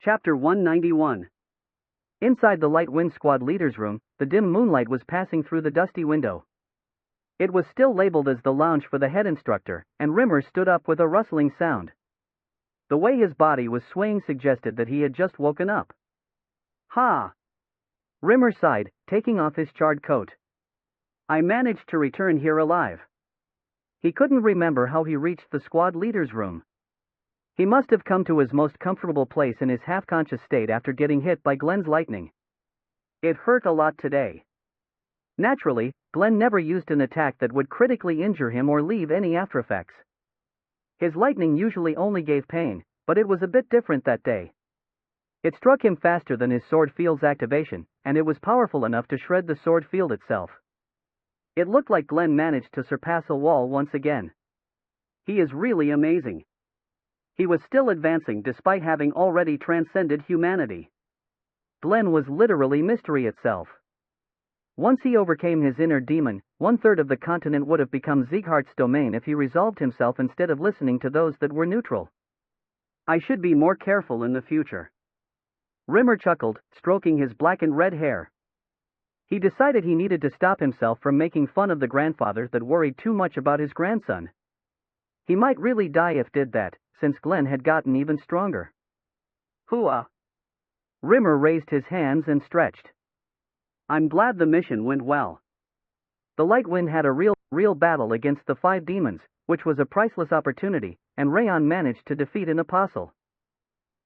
Chapter 191. Inside the Light Wind Squad leader's room, the dim moonlight was passing through the dusty window. It was still labeled as the lounge for the head instructor, and Rimmer stood up with a rustling sound. The way his body was swaying suggested that he had just woken up. Ha! Rimmer sighed, taking off his charred coat. I managed to return here alive. He couldn't remember how he reached the squad leader's room. He must have come to his most comfortable place in his half-conscious state after getting hit by Glenn's lightning. It hurt a lot today. Naturally, Glenn never used an attack that would critically injure him or leave any aftereffects. His lightning usually only gave pain, but it was a bit different that day. It struck him faster than his sword field's activation, and it was powerful enough to shred the sword field itself. It looked like Glenn managed to surpass a wall once again. He is really amazing. He was still advancing despite having already transcended humanity. Glenn was literally mystery itself. Once he overcame his inner demon, 1/3 of the continent would have become Sieghart's domain if he resolved himself instead of listening to those that were neutral. I should be more careful in the future. Rimmer chuckled, stroking his black and red hair. He decided he needed to stop himself from making fun of the grandfather that worried too much about his grandson. He might really die if did that, since Glenn had gotten even stronger. Hooah! Rimmer raised his hands and stretched. I'm glad the mission went well. The Light Wind had a real battle against the 5 demons, which was a priceless opportunity, and Raon managed to defeat an apostle.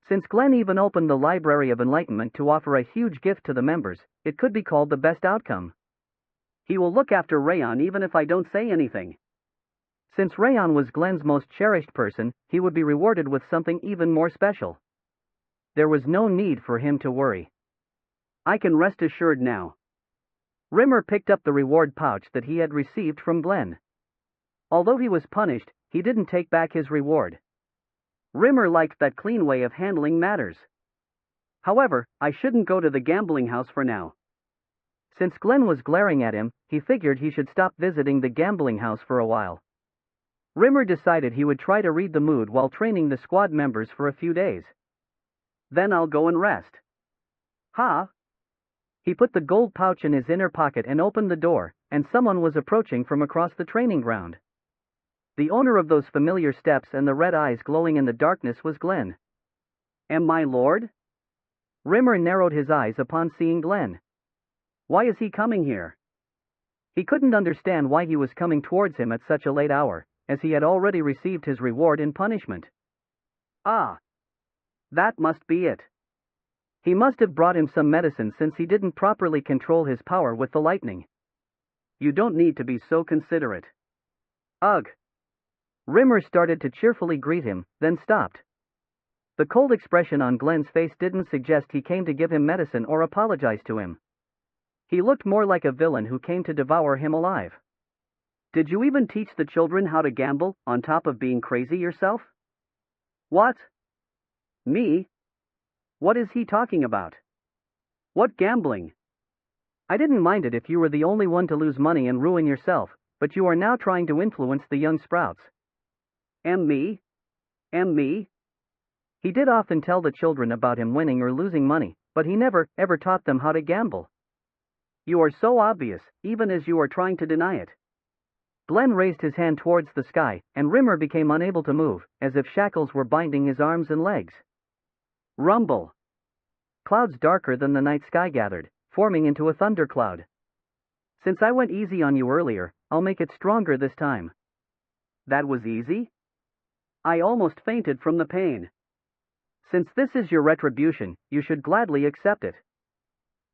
Since Glenn even opened the Library of Enlightenment to offer a huge gift to the members, it could be called the best outcome. He will look after Raon even if I don't say anything. Since Raon was Glenn's most cherished person, he would be rewarded with something even more special. There was no need for him to worry. I can rest assured now. Rimmer picked up the reward pouch that he had received from Glenn. Although he was punished, he didn't take back his reward. Rimmer liked that clean way of handling matters. However, I shouldn't go to the gambling house for now. Since Glenn was glaring at him, he figured he should stop visiting the gambling house for a while. Rimmer decided he would try to read the mood while training the squad members for a few days. Then I'll go and rest. Ha! He put the gold pouch in his inner pocket and opened the door, and someone was approaching from across the training ground. The owner of those familiar steps and the red eyes glowing in the darkness was Glenn. Am my lord? Rimmer narrowed his eyes upon seeing Glenn. Why is he coming here? He couldn't understand why he was coming towards him at such a late hour, as he had already received his reward in punishment. Ah! That must be it. He must have brought him some medicine since he didn't properly control his power with the lightning. You don't need to be so considerate. Ugh! Rimmer started to cheerfully greet him, then stopped. The cold expression on Glenn's face didn't suggest he came to give him medicine or apologize to him. He looked more like a villain who came to devour him alive. Did you even teach the children how to gamble, on top of being crazy yourself? What? Me? What is he talking about? What gambling? I didn't mind it if you were the only one to lose money and ruin yourself, but you are now trying to influence the young sprouts. Me? Me? He did often tell the children about him winning or losing money, but he never, ever taught them how to gamble. You are so obvious, even as you are trying to deny it. Glenn raised his hand towards the sky, and Rimmer became unable to move, as if shackles were binding his arms and legs. Rumble. Clouds darker than the night sky gathered, forming into a thundercloud. Since I went easy on you earlier, I'll make it stronger this time. That was easy? I almost fainted from the pain. Since this is your retribution, you should gladly accept it.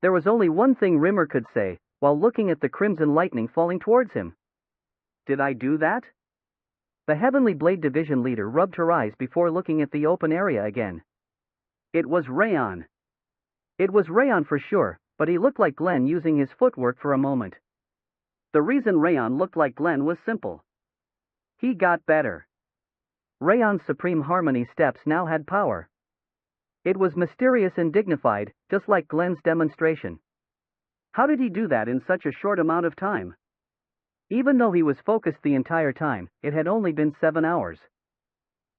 There was only one thing Rimmer could say, while looking at the crimson lightning falling towards him. Did I do that? The Heavenly Blade Division leader rubbed her eyes before looking at the open area again. It was Raon. It was Raon for sure, but he looked like Glenn using his footwork for a moment. The reason Raon looked like Glenn was simple. He got better. Raon's Supreme Harmony steps now had power. It was mysterious and dignified, just like Glenn's demonstration. How did he do that in such a short amount of time? Even though he was focused the entire time, it had only been 7 hours.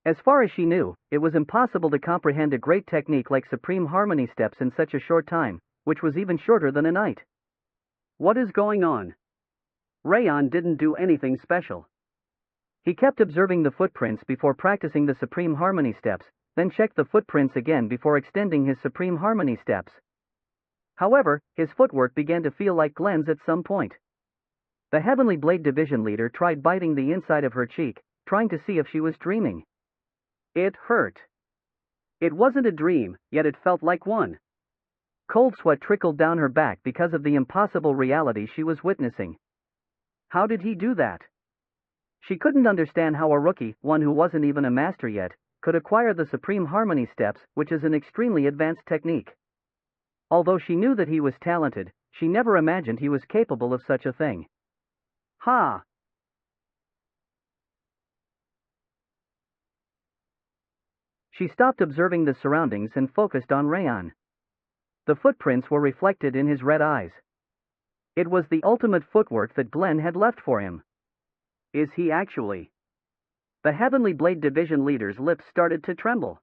As far as she knew, it was impossible to comprehend a great technique like supreme harmony steps in such a short time, which was even shorter than a night. What is going on? Raon didn't do anything special. He kept observing the footprints before practicing the supreme harmony steps, then checked the footprints again before extending his supreme harmony steps. However, his footwork began to feel like Glenn's at some point. The Heavenly Blade Division leader tried biting the inside of her cheek, trying to see if she was dreaming. It hurt. It wasn't a dream, yet it felt like one. Cold sweat trickled down her back because of the impossible reality she was witnessing. How did he do that? She couldn't understand how a rookie, one who wasn't even a master yet, could acquire the Supreme Harmony Steps, which is an extremely advanced technique. Although she knew that he was talented, she never imagined he was capable of such a thing. Ha! She stopped observing the surroundings and focused on Raon. The footprints were reflected in his red eyes. It was the ultimate footwork that Glenn had left for him. Is he actually? The Heavenly Blade Division leader's lips started to tremble.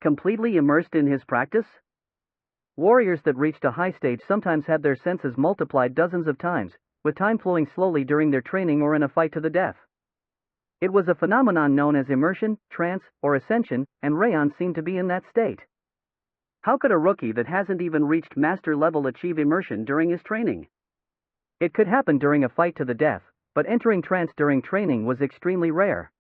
Completely immersed in his practice? Warriors that reached a high stage sometimes had their senses multiplied dozens of times, with time flowing slowly during their training or in a fight to the death. It was a phenomenon known as immersion, trance, or ascension, and Raon seemed to be in that state. How could a rookie that hasn't even reached master level achieve immersion during his training? It could happen during a fight to the death, but entering trance during training was extremely rare.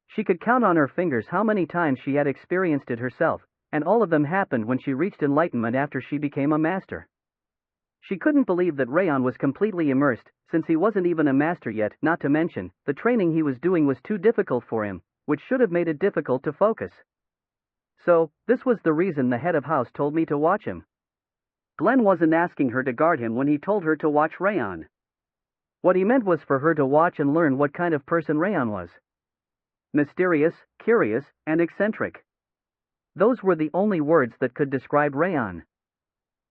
She could count on her fingers how many times she had experienced it herself, and all of them happened when she reached enlightenment after she became a master. She couldn't believe that Raon was completely immersed, since he wasn't even a master yet, not to mention, the training he was doing was too difficult for him, which should have made it difficult to focus. So, this was the reason the head of house told me to watch him. Glenn wasn't asking her to guard him when he told her to watch Raon. What he meant was for her to watch and learn what kind of person Raon was. Mysterious, curious, and eccentric. Those were the only words that could describe Raon.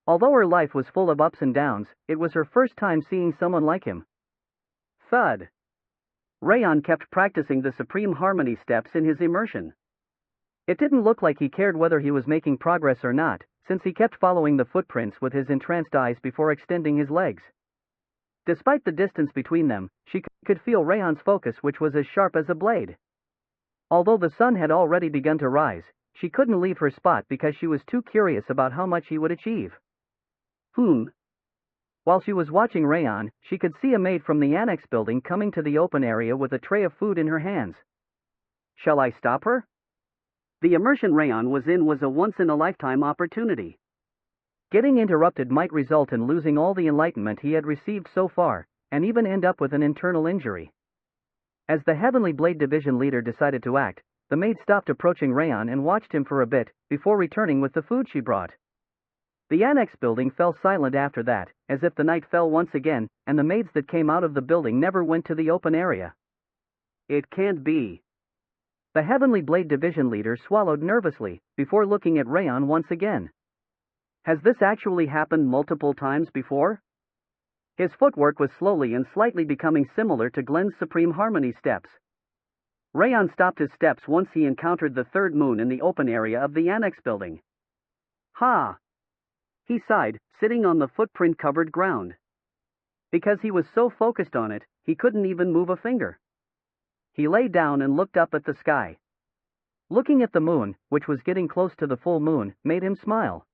Although her life was full of ups and downs, it was her first time seeing someone like him. Thud. Raon kept practicing the Supreme Harmony steps in his immersion. It didn't look like he cared whether he was making progress or not, since he kept following the footprints with his entranced eyes before extending his legs. Despite the distance between them, she could feel Raon's focus, which was as sharp as a blade. Although the sun had already begun to rise, she couldn't leave her spot because she was too curious about how much he would achieve. While she was watching Raon, she could see a maid from the annex building coming to the open area with a tray of food in her hands. Shall I stop her? The immersion Raon was in was a once-in-a-lifetime opportunity. Getting interrupted might result in losing all the enlightenment he had received so far, and even end up with an internal injury. As the Heavenly Blade Division leader decided to act, the maid stopped approaching Raon and watched him for a bit, before returning with the food she brought. The annex building fell silent after that, as if the night fell once again, and the maids that came out of the building never went to the open area. It can't be. The Heavenly Blade Division leader swallowed nervously, before looking at Raon once again. Has this actually happened multiple times before? His footwork was slowly and slightly becoming similar to Glenn's Supreme Harmony steps. Raon stopped his steps once he encountered the third moon in the open area of the annex building. Ha! He sighed, sitting on the footprint-covered ground. Because he was so focused on it, he couldn't even move a finger. He lay down and looked up at the sky. Looking at the moon, which was getting close to the full moon, made him smile.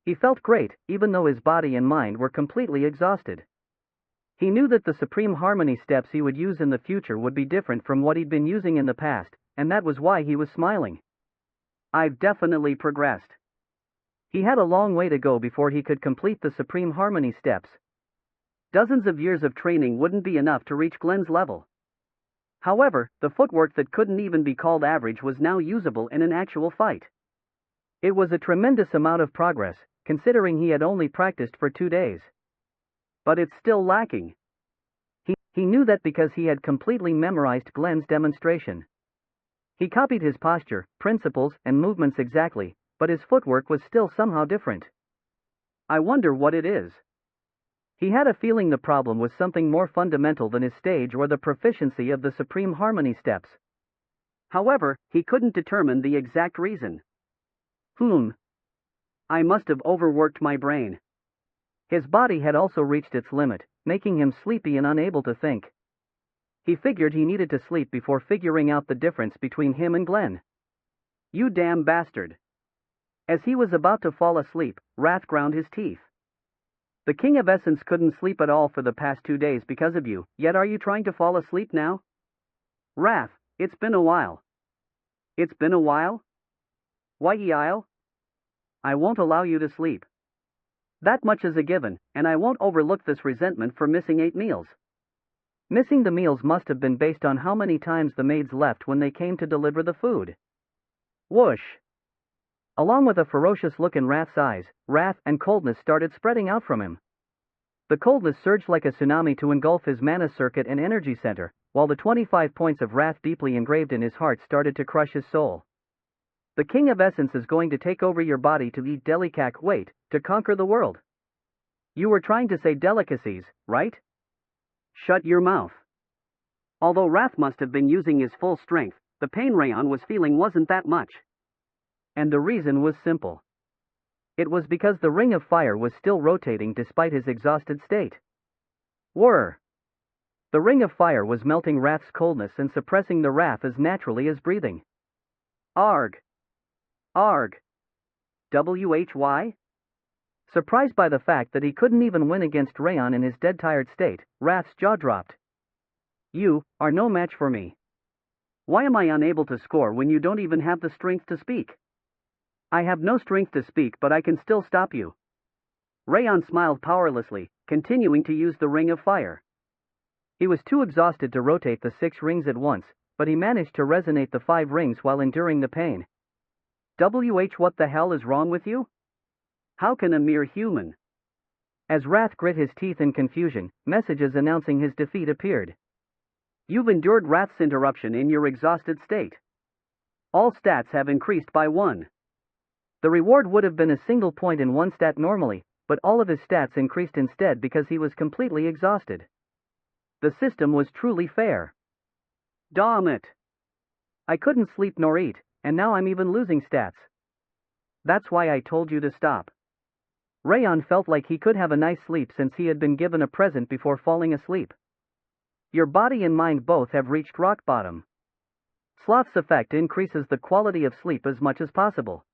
He felt great, even though his body and mind were completely exhausted. He knew that the Supreme Harmony steps he would use in the future would be different from what he'd been using in the past, and that was why he was smiling. I've definitely progressed. He had a long way to go before he could complete the Supreme Harmony steps. Dozens of years of training wouldn't be enough to reach Glenn's level. However, the footwork that couldn't even be called average was now usable in an actual fight. It was a tremendous amount of progress, considering he had only practiced for 2 days. But it's still lacking. He knew that because he had completely memorized Glenn's demonstration. He copied his posture, principles, and movements exactly, but his footwork was still somehow different. I wonder what it is. He had a feeling the problem was something more fundamental than his stage or the proficiency of the Supreme Harmony steps. However, he couldn't determine the exact reason. I must have overworked my brain. His body had also reached its limit, making him sleepy and unable to think. He figured he needed to sleep before figuring out the difference between him and Glenn. You damn bastard. As he was about to fall asleep, Wrath ground his teeth. The King of Essence couldn't sleep at all for the past 2 days because of you, yet are you trying to fall asleep now? Wrath, it's been a while. It's been a while? Why, I won't allow you to sleep. That much is a given, and I won't overlook this resentment for missing 8 meals. Missing the meals must have been based on how many times the maids left when they came to deliver the food. Whoosh! Along with a ferocious look in Wrath's eyes, wrath and coldness started spreading out from him. The coldness surged like a tsunami to engulf his mana circuit and energy center, while the 25 points of wrath deeply engraved in his heart started to crush his soul. The King of Essence is going to take over your body to eat to conquer the world. You were trying to say delicacies, right? Shut your mouth. Although Wrath must have been using his full strength, the pain Raon was feeling wasn't that much. And the reason was simple. It was because the ring of fire was still rotating despite his exhausted state. The ring of fire was melting Wrath's coldness and suppressing the wrath as naturally as breathing. Arg. Why? Surprised by the fact that he couldn't even win against Raon in his dead-tired state, Wrath's jaw dropped. You are no match for me. Why am I unable to score when you don't even have the strength to speak? I have no strength to speak, but I can still stop you. Raon smiled powerlessly, continuing to use the ring of fire. He was too exhausted to rotate the 6 rings at once, but he managed to resonate the 5 rings while enduring the pain. What the hell is wrong with you? How can a mere human? As Wrath grit his teeth in confusion, messages announcing his defeat appeared. You've endured Wrath's interruption in your exhausted state. All stats have increased by 1. The reward would have been a single point in 1 stat normally, but all of his stats increased instead because he was completely exhausted. The system was truly fair. Damn it! I couldn't sleep nor eat, and now I'm even losing stats. That's why I told you to stop. Raon felt like he could have a nice sleep since he had been given a present before falling asleep. Your body and mind both have reached rock bottom. Sloth's effect increases the quality of sleep as much as possible.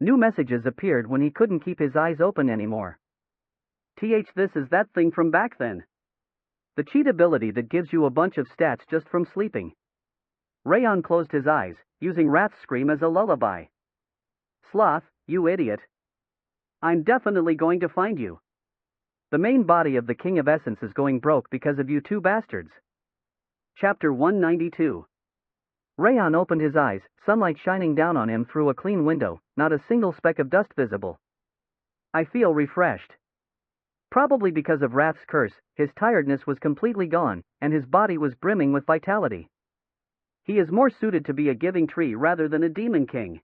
New messages appeared when he couldn't keep his eyes open anymore. This is that thing from back then. The cheat ability that gives you a bunch of stats just from sleeping. Raon closed his eyes, using Wrath's scream as a lullaby. Sloth, you idiot. I'm definitely going to find you. The main body of the King of Essence is going broke because of you 2 bastards. Chapter 192. Raon opened his eyes, sunlight shining down on him through a clean window, not a single speck of dust visible. I feel refreshed. Probably because of Wrath's curse, his tiredness was completely gone, and his body was brimming with vitality. He is more suited to be a giving tree rather than a demon king.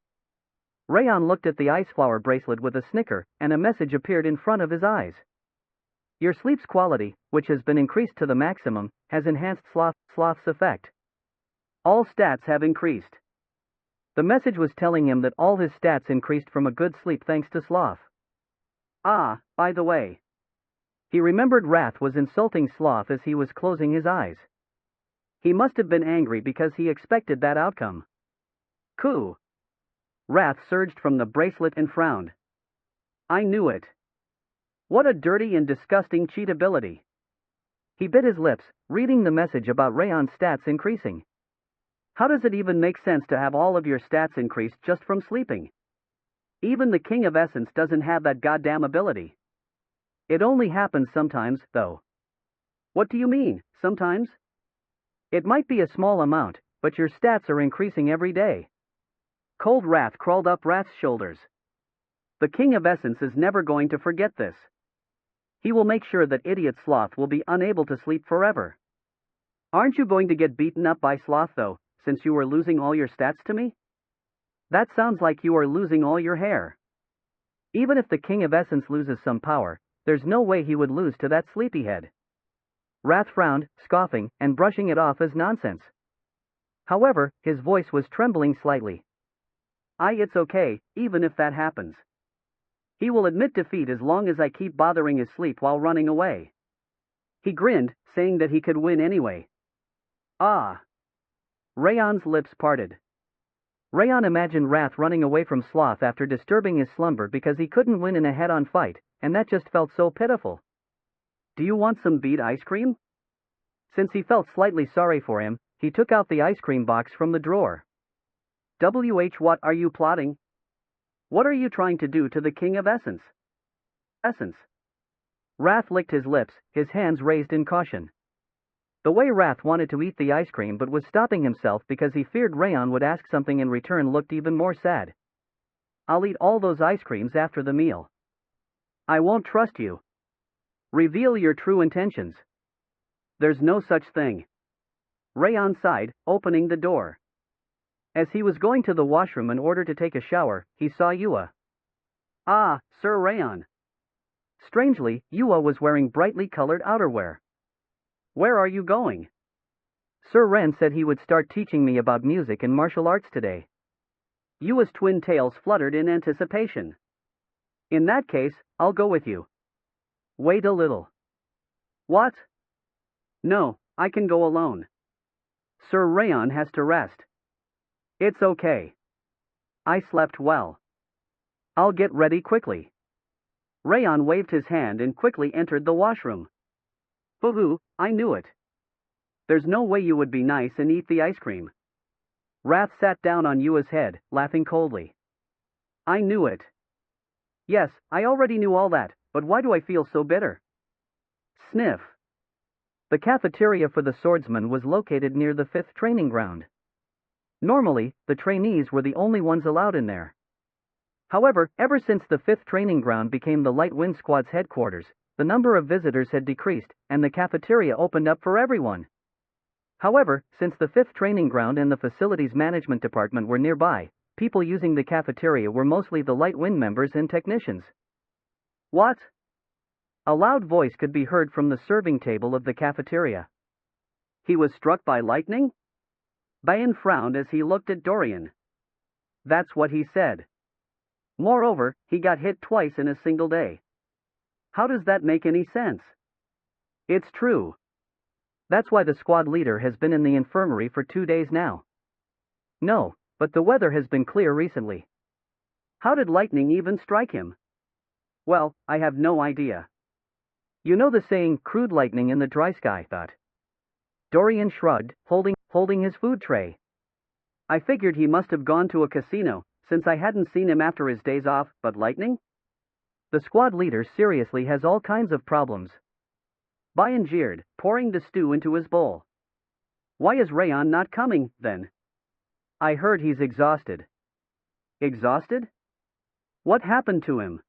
Raon looked at the iceflower bracelet with a snicker, and a message appeared in front of his eyes. Your sleep's quality, which has been increased to the maximum, has enhanced Sloth's effect. All stats have increased. The message was telling him that all his stats increased from a good sleep thanks to Sloth. By the way. He remembered Wrath was insulting Sloth as he was closing his eyes. He must have been angry because he expected that outcome. Coo! Wrath surged from the bracelet and frowned. I knew it. What a dirty and disgusting cheat ability. He bit his lips, reading the message about Raon's stats increasing. How does it even make sense to have all of your stats increased just from sleeping? Even the King of Essence doesn't have that goddamn ability. It only happens sometimes, though. What do you mean, sometimes? It might be a small amount, but your stats are increasing every day. Cold wrath crawled up Wrath's shoulders. The King of Essence is never going to forget this. He will make sure that idiot Sloth will be unable to sleep forever. Aren't you going to get beaten up by Sloth, though, since you are losing all your stats to me? That sounds like you are losing all your hair. Even if the King of Essence loses some power, there's no way he would lose to that sleepyhead. Wrath frowned, scoffing, and brushing it off as nonsense. However, his voice was trembling slightly. It's okay, even if that happens. He will admit defeat as long as I keep bothering his sleep while running away. He grinned, saying that he could win anyway. Ah! Raon's lips parted. Raon imagined Wrath running away from Sloth after disturbing his slumber because he couldn't win in a head-on fight, and that just felt so pitiful. Do you want some beet ice cream? Since he felt slightly sorry for him, he took out the ice cream box from the drawer. What are you plotting? What are you trying to do to the King of Essence? Essence. Wrath licked his lips, his hands raised in caution. The way Wrath wanted to eat the ice cream but was stopping himself because he feared Raon would ask something in return looked even more sad. I'll eat all those ice creams after the meal. I won't trust you. Reveal your true intentions. There's no such thing. Raon sighed, opening the door. As he was going to the washroom in order to take a shower, he saw Yua. Ah, Sir Raon. Strangely, Yua was wearing brightly colored outerwear. Where are you going? Sir Ren said he would start teaching me about music and martial arts today. Yua's twin tails fluttered in anticipation. In that case, I'll go with you. Wait a little. What? No, I can go alone. Sir Raon has to rest. It's okay. I slept well. I'll get ready quickly. Raon waved his hand and quickly entered the washroom. Boo-hoo, I knew it. There's no way you would be nice and eat the ice cream. Wrath sat down on Yua's head, laughing coldly. I knew it. Yes, I already knew all that, but why do I feel so bitter? Sniff. The cafeteria for the Swordsman was located near the 5th training ground. Normally, the trainees were the only ones allowed in there. However, ever since the 5th training ground became the Light Wind Squad's headquarters, the number of visitors had decreased, and the cafeteria opened up for everyone. However, since the 5th training ground and the facilities management department were nearby, people using the cafeteria were mostly the Light Wind members and technicians. What? A loud voice could be heard from the serving table of the cafeteria. He was struck by lightning? Bayan frowned as he looked at Dorian. That's what he said. Moreover, he got hit twice in a single day. How does that make any sense? It's true. That's why the squad leader has been in the infirmary for 2 days now. No, but the weather has been clear recently. How did lightning even strike him? Well, I have no idea. You know the saying, crude lightning in the dry sky, thought. Dorian shrugged, holding his food tray. I figured he must have gone to a casino, since I hadn't seen him after his days off, but lightning? The squad leader seriously has all kinds of problems. Bayan jeered, pouring the stew into his bowl. Why is Raon not coming, then? I heard he's exhausted. Exhausted? What happened to him?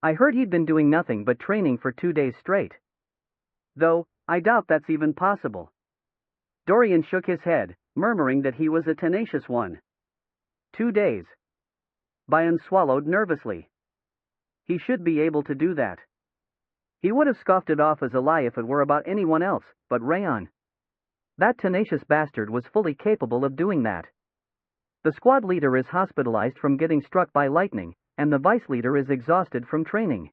I heard he'd been doing nothing but training for 2 days straight. Though, I doubt that's even possible. Dorian shook his head, murmuring that he was a tenacious one. 2 days. Bayan swallowed nervously. He should be able to do that. He would have scoffed it off as a lie if it were about anyone else, but Raon. That tenacious bastard was fully capable of doing that. The squad leader is hospitalized from getting struck by lightning, and the vice leader is exhausted from training.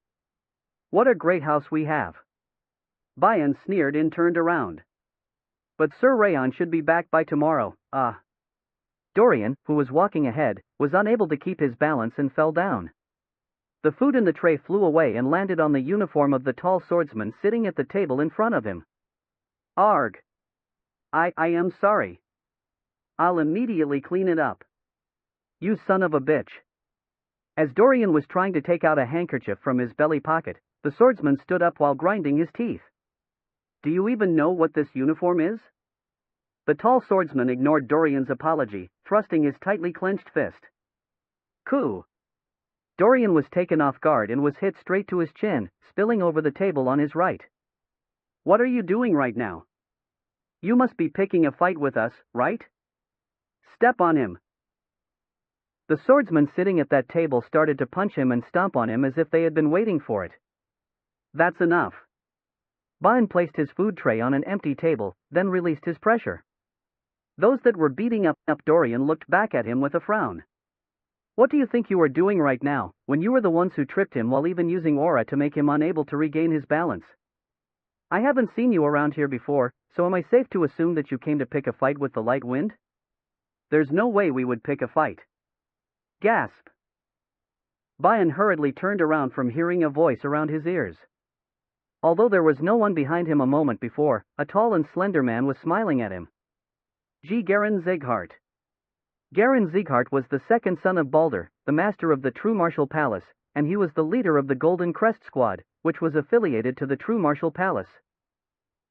What a great house we have. Bayan sneered and turned around. But Sir Raon should be back by tomorrow. Dorian, who was walking ahead, was unable to keep his balance and fell down. The food in the tray flew away and landed on the uniform of the tall swordsman sitting at the table in front of him. Arg! I am sorry. I'll immediately clean it up. You son of a bitch. As Dorian was trying to take out a handkerchief from his belly pocket, the swordsman stood up while grinding his teeth. Do you even know what this uniform is? The tall swordsman ignored Dorian's apology, thrusting his tightly clenched fist. Coup! Dorian was taken off guard and was hit straight to his chin, spilling over the table on his right. What are you doing right now? You must be picking a fight with us, right? Step on him. The swordsman sitting at that table started to punch him and stomp on him as if they had been waiting for it. That's enough. Bayan placed his food tray on an empty table, then released his pressure. Those that were beating up Dorian looked back at him with a frown. What do you think you are doing right now, when you were the ones who tripped him while even using aura to make him unable to regain his balance? I haven't seen you around here before, so am I safe to assume that you came to pick a fight with the light wind? There's no way we would pick a fight. Gasp. Bayan hurriedly turned around from hearing a voice around his ears. Although there was no one behind him a moment before, a tall and slender man was smiling at him. Garen Zieghart. Garen Zieghart was the second son of Balder, the master of the True Martial Palace, and he was the leader of the Golden Crest Squad, which was affiliated to the True Martial Palace.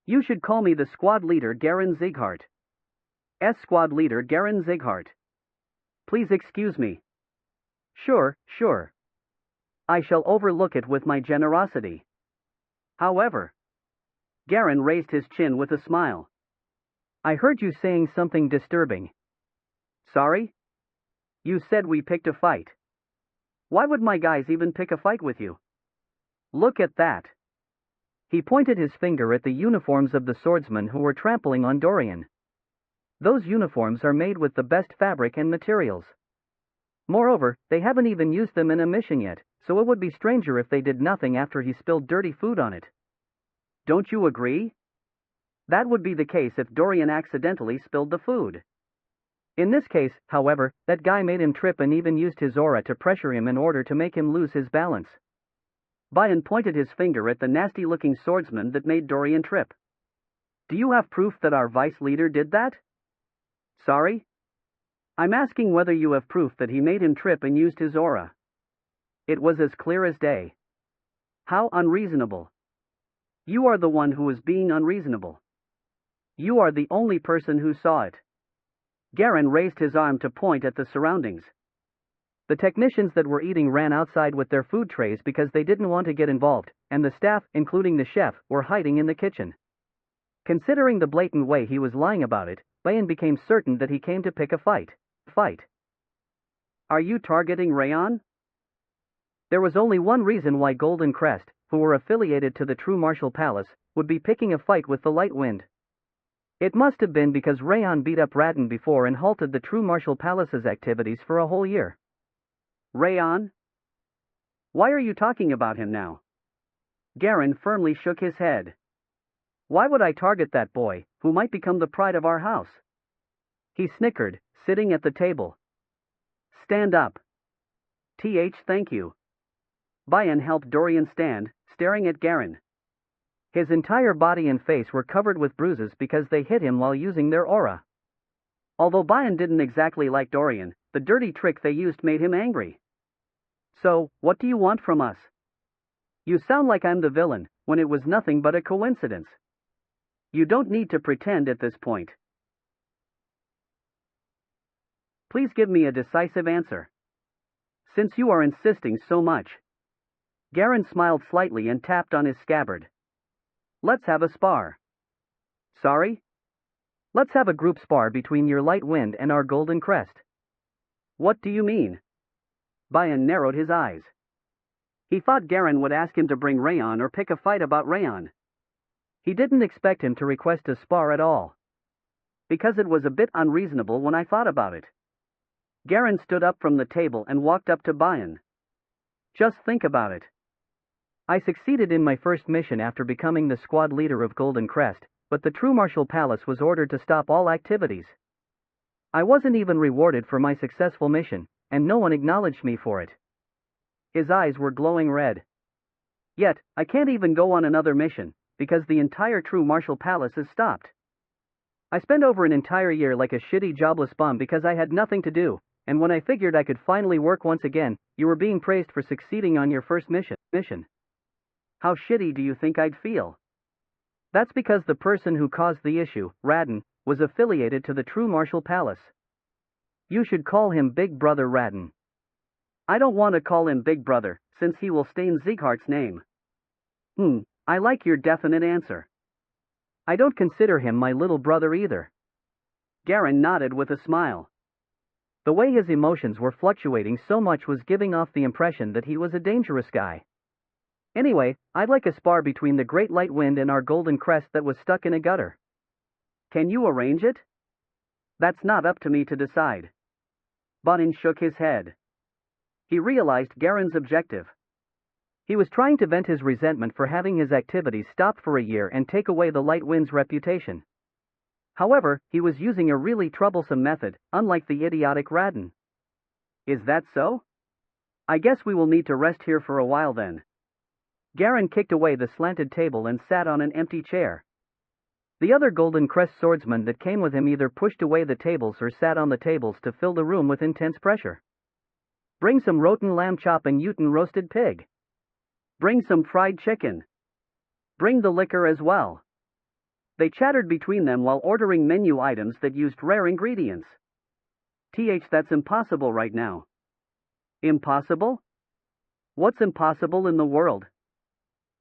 You should call me the squad leader Garen Zieghart. Squad leader Garen Zieghart. Please excuse me. Sure. I shall overlook it with my generosity. However, Garen raised his chin with a smile. I heard you saying something disturbing. Sorry? You said we picked a fight. Why would my guys even pick a fight with you? Look at that. He pointed his finger at the uniforms of the swordsmen who were trampling on Dorian. Those uniforms are made with the best fabric and materials. Moreover, they haven't even used them in a mission yet, so it would be stranger if they did nothing after he spilled dirty food on it. Don't you agree? That would be the case if Dorian accidentally spilled the food. In this case, however, that guy made him trip and even used his aura to pressure him in order to make him lose his balance. Bayan pointed his finger at the nasty-looking swordsman that made Dorian trip. Do you have proof that our vice leader did that? Sorry? I'm asking whether you have proof that he made him trip and used his aura. It was as clear as day. How unreasonable. You are the one who was being unreasonable. You are the only person who saw it. Garen raised his arm to point at the surroundings. The technicians that were eating ran outside with their food trays because they didn't want to get involved, and the staff, including the chef, were hiding in the kitchen. Considering the blatant way he was lying about it, Bayan became certain that he came to pick a fight. Are you targeting Raon? There was only one reason why Golden Crest, who were affiliated to the True Martial Palace, would be picking a fight with the Light Wind. It must have been because Raon beat up Raon before and halted the True Martial Palace's activities for a whole year. Raon? Why are you talking about him now? Garen firmly shook his head. Why would I target that boy, who might become the pride of our house? He snickered, sitting at the table. Stand up. Thank you. Bayan helped Dorian stand, staring at Garen. His entire body and face were covered with bruises because they hit him while using their aura. Although Bayan didn't exactly like Dorian, the dirty trick they used made him angry. So, what do you want from us? You sound like I'm the villain, when it was nothing but a coincidence. You don't need to pretend at this point. Please give me a decisive answer. Since you are insisting so much. Garen smiled slightly and tapped on his scabbard. Let's have a spar. Sorry? Let's have a group spar between your Light Wind and our Golden Crest. What do you mean? Bayan narrowed his eyes. He thought Garen would ask him to bring Raon or pick a fight about Raon. He didn't expect him to request a spar at all. Because it was a bit unreasonable when I thought about it. Garen stood up from the table and walked up to Bayan. Just think about it. I succeeded in my first mission after becoming the squad leader of Golden Crest, but the True Martial Palace was ordered to stop all activities. I wasn't even rewarded for my successful mission, and no one acknowledged me for it. His eyes were glowing red. Yet, I can't even go on another mission, because the entire True Martial Palace is stopped. I spent over an entire year like a shitty jobless bum because I had nothing to do, and when I figured I could finally work once again, you were being praised for succeeding on your first mission. How shitty do you think I'd feel? That's because the person who caused the issue, Raon, was affiliated to the True Martial Palace. You should call him Big Brother Raon. I don't want to call him Big Brother, since he will stain Zieghart's name. I like your definite answer. I don't consider him my little brother either. Garen nodded with a smile. The way his emotions were fluctuating so much was giving off the impression that he was a dangerous guy. Anyway, I'd like a spar between the Great Light Wind and our Golden Crest that was stuck in a gutter. Can you arrange it? That's not up to me to decide. Banin shook his head. He realized Garen's objective. He was trying to vent his resentment for having his activities stopped for a year and take away the Light Wind's reputation. However, he was using a really troublesome method, unlike the idiotic Raon. Is that so? I guess we will need to rest here for a while then. Garen kicked away the slanted table and sat on an empty chair. The other Golden Crest swordsmen that came with him either pushed away the tables or sat on the tables to fill the room with intense pressure. Bring some roten lamb chop and Uten roasted pig. Bring some fried chicken. Bring the liquor as well. They chattered between them while ordering menu items that used rare ingredients. That's impossible right now. Impossible? What's impossible in the world?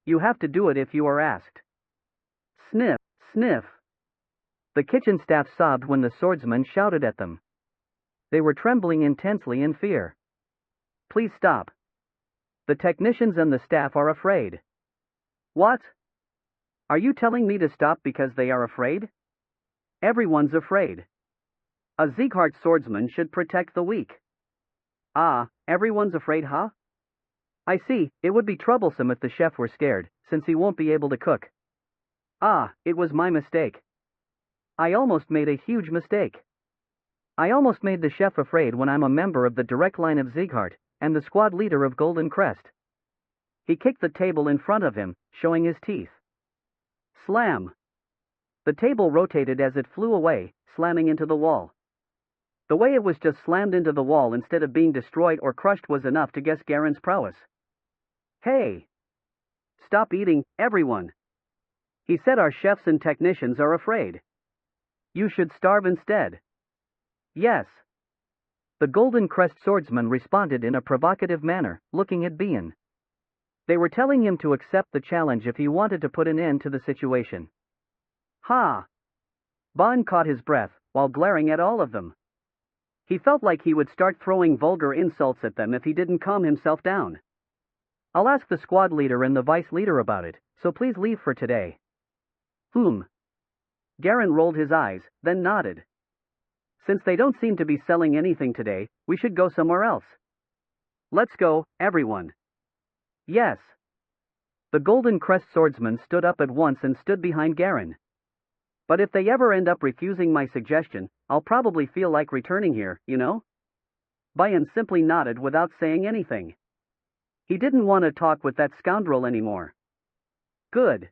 You have to do it if you are asked. Sniff, sniff. The kitchen staff sobbed when the swordsman shouted at them. They were trembling intensely in fear. Please stop. The technicians and the staff are afraid. What? Are you telling me to stop because they are afraid? Everyone's afraid. A Sieghart swordsman should protect the weak. Ah, everyone's afraid, huh? I see, it would be troublesome if the chef were scared, since he won't be able to cook. Ah, it was my mistake. I almost made a huge mistake. I almost made the chef afraid when I'm a member of the direct line of Sieghart, and the squad leader of Golden Crest. He kicked the table in front of him, showing his teeth. Slam! The table rotated as it flew away, slamming into the wall. The way it was just slammed into the wall instead of being destroyed or crushed was enough to guess Garen's prowess. Hey! Stop eating, everyone! He said our chefs and technicians are afraid. You should starve instead. Yes. The Golden Crest swordsman responded in a provocative manner, looking at Bian. They were telling him to accept the challenge if he wanted to put an end to the situation. Ha! Ban caught his breath, while glaring at all of them. He felt like he would start throwing vulgar insults at them if he didn't calm himself down. I'll ask the squad leader and the vice leader about it, so please leave for today. Garen rolled his eyes, then nodded. Since they don't seem to be selling anything today, we should go somewhere else. Let's go, everyone. Yes. The Golden Crest swordsman stood up at once and stood behind Garen. But if they ever end up refusing my suggestion, I'll probably feel like returning here, you know? Bian simply nodded without saying anything. He didn't want to talk with that scoundrel anymore. Good.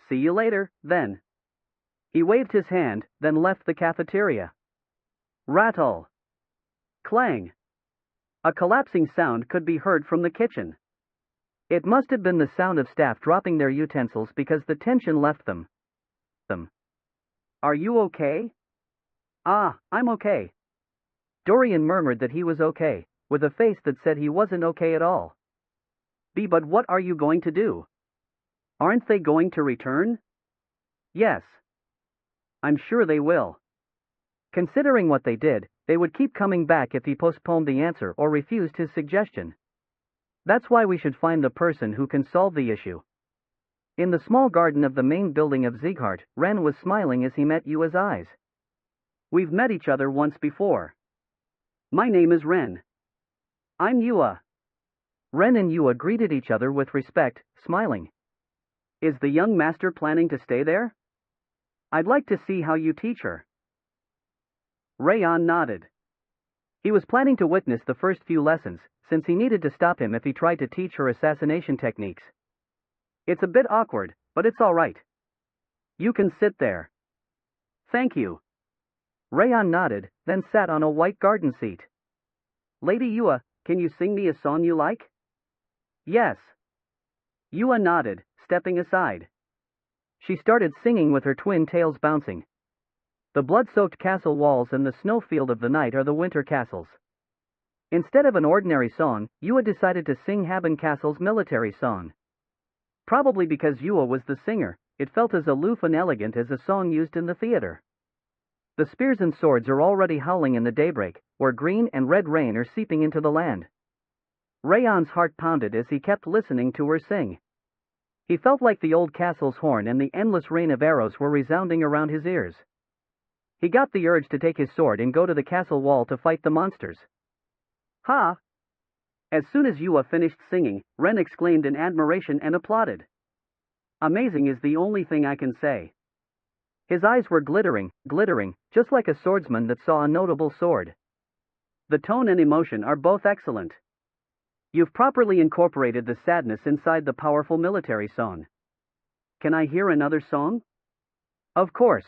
See you later, then. He waved his hand, then left the cafeteria. Rattle. Clang. A collapsing sound could be heard from the kitchen. It must have been the sound of staff dropping their utensils because the tension left them. Are you okay? Ah, I'm okay. Dorian murmured that he was okay, with a face that said he wasn't okay at all. But what are you going to do? Aren't they going to return? Yes. I'm sure they will. Considering what they did, they would keep coming back if he postponed the answer or refused his suggestion. That's why we should find the person who can solve the issue. In the small garden of the main building of Sieghart, Ren was smiling as he met Yua's eyes. We've met each other once before. My name is Ren. I'm Yua. Ren and Yua greeted each other with respect, smiling. Is the young master planning to stay there? I'd like to see how you teach her. Raon nodded. He was planning to witness the first few lessons, since he needed to stop him if he tried to teach her assassination techniques. It's a bit awkward, but it's all right. You can sit there. Thank you. Raon nodded, then sat on a white garden seat. Lady Yua, can you sing me a song you like? Yes. Yua nodded, stepping aside. She started singing with her twin tails bouncing. The blood-soaked castle walls and the snowfield of the night are the winter castles. Instead of an ordinary song, Yua decided to sing Haben Castle's military song. Probably because Yua was the singer, it felt as aloof and elegant as a song used in the theater. The spears and swords are already howling in the daybreak, where green and red rain are seeping into the land. Raon's heart pounded as he kept listening to her sing. He felt like the old castle's horn and the endless rain of arrows were resounding around his ears. He got the urge to take his sword and go to the castle wall to fight the monsters. Ha! As soon as Yua finished singing, Ren exclaimed in admiration and applauded. Amazing is the only thing I can say. His eyes were glittering, just like a swordsman that saw a notable sword. The tone and emotion are both excellent. You've properly incorporated the sadness inside the powerful military song. Can I hear another song? Of course.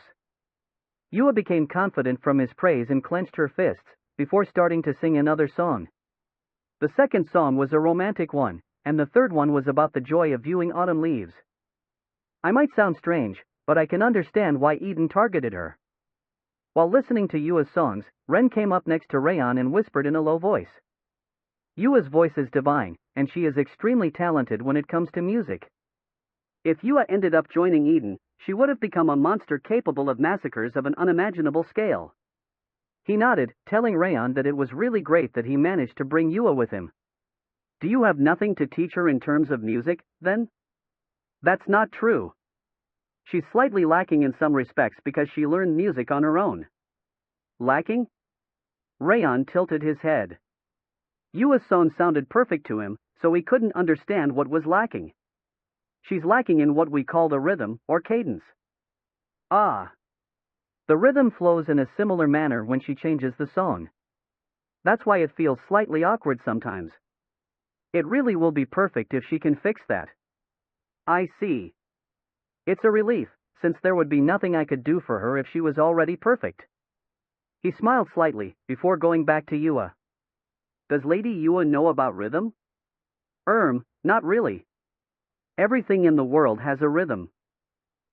Yua became confident from his praise and clenched her fists, before starting to sing another song. The second song was a romantic one, and the third one was about the joy of viewing autumn leaves. I might sound strange, but I can understand why Eden targeted her. While listening to Yua's songs, Ren came up next to Raon and whispered in a low voice. Yua's voice is divine, and she is extremely talented when it comes to music. If Yua ended up joining Eden, she would have become a monster capable of massacres of an unimaginable scale. He nodded, telling Raon that it was really great that he managed to bring Yua with him. Do you have nothing to teach her in terms of music, then? That's not true. She's slightly lacking in some respects because she learned music on her own. Lacking? Raon tilted his head. Yua's song sounded perfect to him, so he couldn't understand what was lacking. She's lacking in what we call the rhythm, or cadence. Ah. The rhythm flows in a similar manner when she changes the song. That's why it feels slightly awkward sometimes. It really will be perfect if she can fix that. I see. It's a relief, since there would be nothing I could do for her if she was already perfect. He smiled slightly, before going back to Yua. Does Lady Yua know about rhythm? Not really. Everything in the world has a rhythm.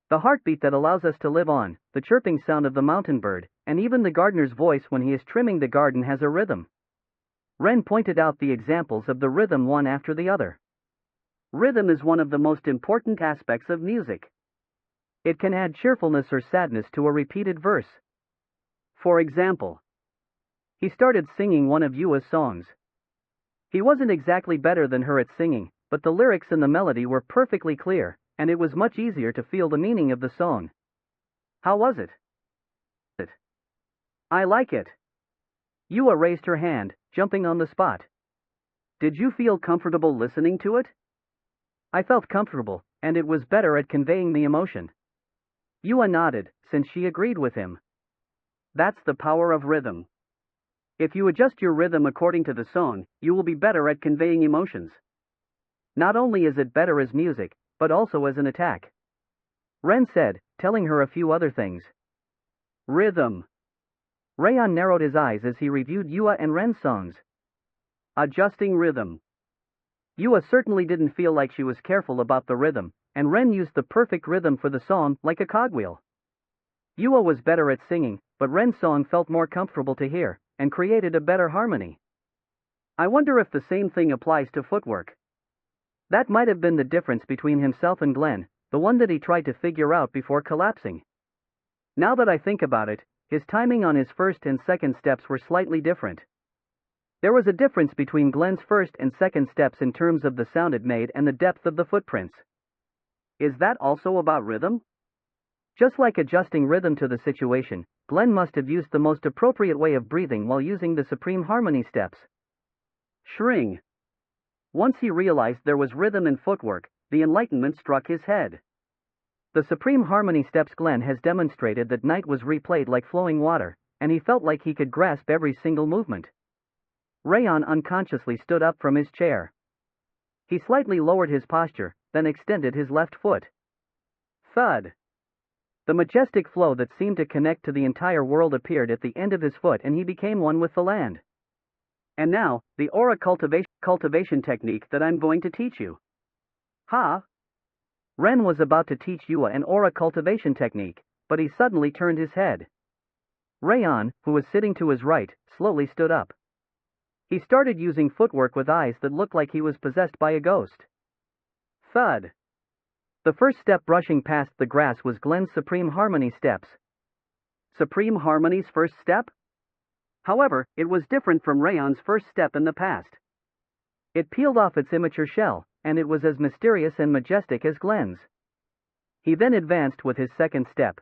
The heartbeat that allows us to live on, the chirping sound of the mountain bird, and even the gardener's voice when he is trimming the garden has a rhythm. Ren pointed out the examples of the rhythm one after the other. Rhythm is one of the most important aspects of music. It can add cheerfulness or sadness to a repeated verse. For example, he started singing one of Yua's songs. He wasn't exactly better than her at singing, but the lyrics and the melody were perfectly clear, and it was much easier to feel the meaning of the song. How was it? I like it. Yua raised her hand, jumping on the spot. Did you feel comfortable listening to it? I felt comfortable, and it was better at conveying the emotion. Yua nodded, since she agreed with him. That's the power of rhythm. If you adjust your rhythm according to the song, you will be better at conveying emotions. Not only is it better as music, but also as an attack. Ren said, telling her a few other things. Rhythm. Raon narrowed his eyes as he reviewed Yua and Ren's songs. Adjusting rhythm. Yua certainly didn't feel like she was careful about the rhythm, and Ren used the perfect rhythm for the song, like a cogwheel. Yua was better at singing, but Ren's song felt more comfortable to hear, and created a better harmony. I wonder if the same thing applies to footwork. That might have been the difference between himself and Glenn, the one that he tried to figure out before collapsing. Now that I think about it, his timing on his first and second steps were slightly different. There was a difference between Glenn's first and second steps in terms of the sound it made and the depth of the footprints. Is that also about rhythm? Just like adjusting rhythm to the situation, Glenn must have used the most appropriate way of breathing while using the supreme harmony steps. Shring. Once he realized there was rhythm in footwork, the enlightenment struck his head. The supreme harmony steps Glenn has demonstrated that night was replayed like flowing water, and he felt like he could grasp every single movement. Raon unconsciously stood up from his chair. He slightly lowered his posture, then extended his left foot. Thud. The majestic flow that seemed to connect to the entire world appeared at the end of his foot and he became one with the land. And now, the aura cultivation technique that I'm going to teach you. Ha! Ren was about to teach Yua an aura cultivation technique, but he suddenly turned his head. Raon, who was sitting to his right, slowly stood up. He started using footwork with eyes that looked like he was possessed by a ghost. Thud. The first step brushing past the grass was Glenn's Supreme Harmony steps. Supreme Harmony's first step? However, it was different from Raon's first step in the past. It peeled off its immature shell, and it was as mysterious and majestic as Glenn's. He then advanced with his second step.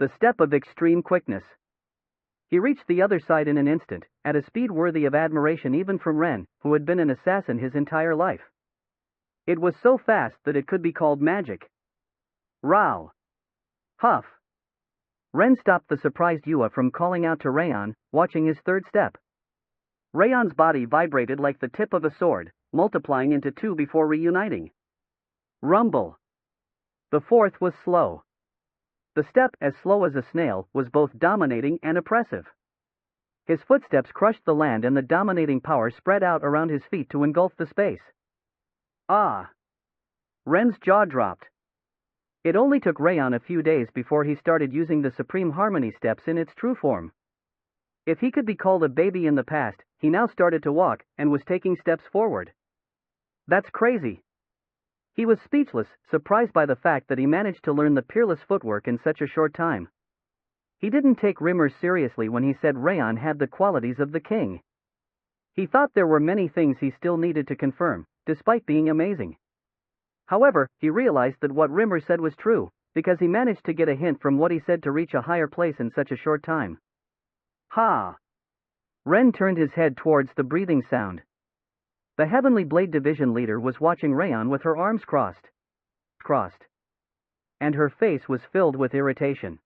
The step of extreme quickness. He reached the other side in an instant, at a speed worthy of admiration even from Ren, who had been an assassin his entire life. It was so fast that it could be called magic. Row! Huff! Ren stopped the surprised Yua from calling out to Raon, watching his third step. Raon's body vibrated like the tip of a sword, multiplying into two before reuniting. Rumble! The fourth was slow. The step, as slow as a snail, was both dominating and oppressive. His footsteps crushed the land and the dominating power spread out around his feet to engulf the space. Ah! Ren's jaw dropped. It only took Raon a few days before he started using the Supreme Harmony steps in its true form. If he could be called a baby in the past, he now started to walk, and was taking steps forward. That's crazy. He was speechless, surprised by the fact that he managed to learn the peerless footwork in such a short time. He didn't take Rimmer seriously when he said Raon had the qualities of the king. He thought there were many things he still needed to confirm, despite being amazing. However, he realized that what Rimmer said was true, because he managed to get a hint from what he said to reach a higher place in such a short time. Ha! Ren turned his head towards the breathing sound. The Heavenly Blade Division leader was watching Raon with her arms crossed. And her face was filled with irritation.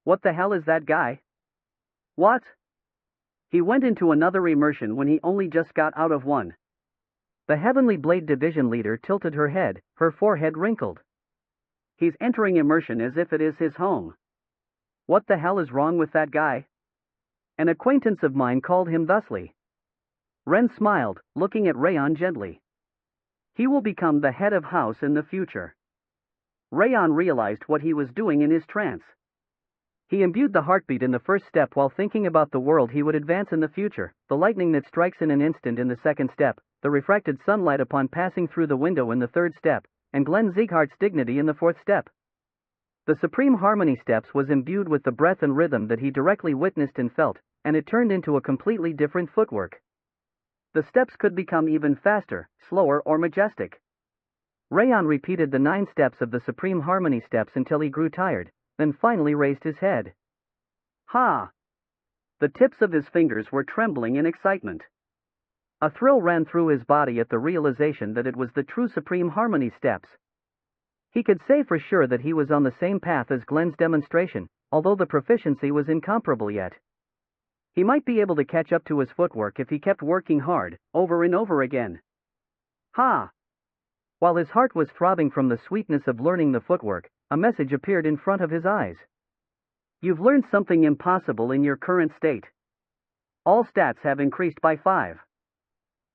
What the hell is that guy? What? He went into another immersion when he only just got out of one. The Heavenly Blade Division leader tilted her head, her forehead wrinkled. He's entering immersion as if it is his home. What the hell is wrong with that guy? An acquaintance of mine called him thusly. Ren smiled, looking at Raon gently. He will become the head of house in the future. Raon realized what he was doing in his trance. He imbued the heartbeat in the first step while thinking about the world he would advance in the future, the lightning that strikes in an instant in the second step, the refracted sunlight upon passing through the window in the third step, and Glenn Zieghart's dignity in the fourth step. The Supreme Harmony steps was imbued with the breath and rhythm that he directly witnessed and felt, and it turned into a completely different footwork. The steps could become even faster, slower, or majestic. Raon repeated the 9 steps of the Supreme Harmony steps until he grew tired, then finally raised his head. Ha! The tips of his fingers were trembling in excitement. A thrill ran through his body at the realization that it was the true Supreme Harmony steps. He could say for sure that he was on the same path as Glenn's demonstration, although the proficiency was incomparable yet. He might be able to catch up to his footwork if he kept working hard, over and over again. Ha! While his heart was throbbing from the sweetness of learning the footwork, a message appeared in front of his eyes. You've learned something impossible in your current state. All stats have increased by 5.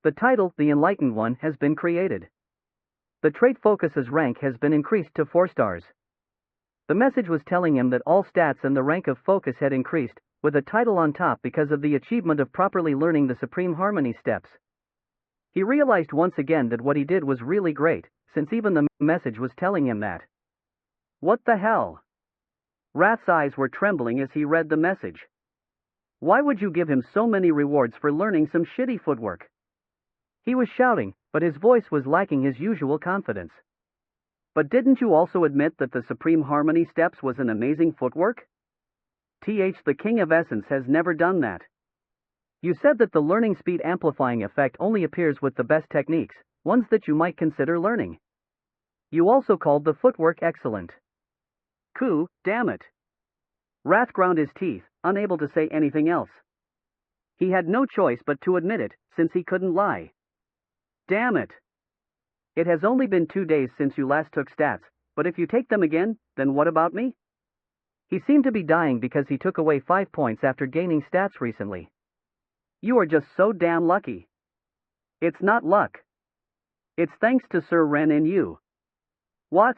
The title, the Enlightened One, has been created. The trait Focus's rank has been increased to 4 stars. The message was telling him that all stats and the rank of Focus had increased, with a title on top because of the achievement of properly learning the Supreme Harmony steps. He realized once again that what he did was really great, since even the message was telling him that. What the hell? Rath's eyes were trembling as he read the message. Why would you give him so many rewards for learning some shitty footwork? He was shouting, but his voice was lacking his usual confidence. But didn't you also admit that the Supreme Harmony steps was an amazing footwork? The King of Essence has never done that. You said that the learning speed amplifying effect only appears with the best techniques, ones that you might consider learning. You also called the footwork excellent. Damn it. Rath ground his teeth, unable to say anything else. He had no choice but to admit it, since he couldn't lie. Damn it. It has only been 2 days since you last took stats, but if you take them again, then what about me? He seemed to be dying because he took away 5 points after gaining stats recently. You are just so damn lucky. It's not luck. It's thanks to Sir Ren and you. What?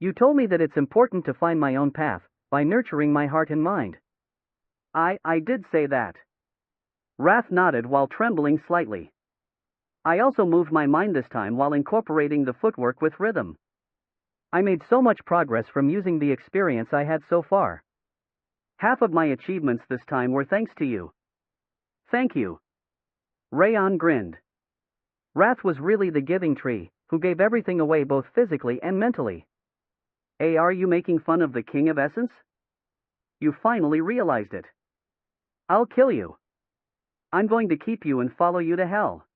You told me that it's important to find my own path, by nurturing my heart and mind. I did say that. Rath nodded while trembling slightly. I also moved my mind this time while incorporating the footwork with rhythm. I made so much progress from using the experience I had so far. Half of my achievements this time were thanks to you. Thank you. Raon grinned. Rath was really the giving tree, who gave everything away both physically and mentally. Are you making fun of the King of Essence? You finally realized it. I'll kill you. I'm going to keep you and follow you to hell.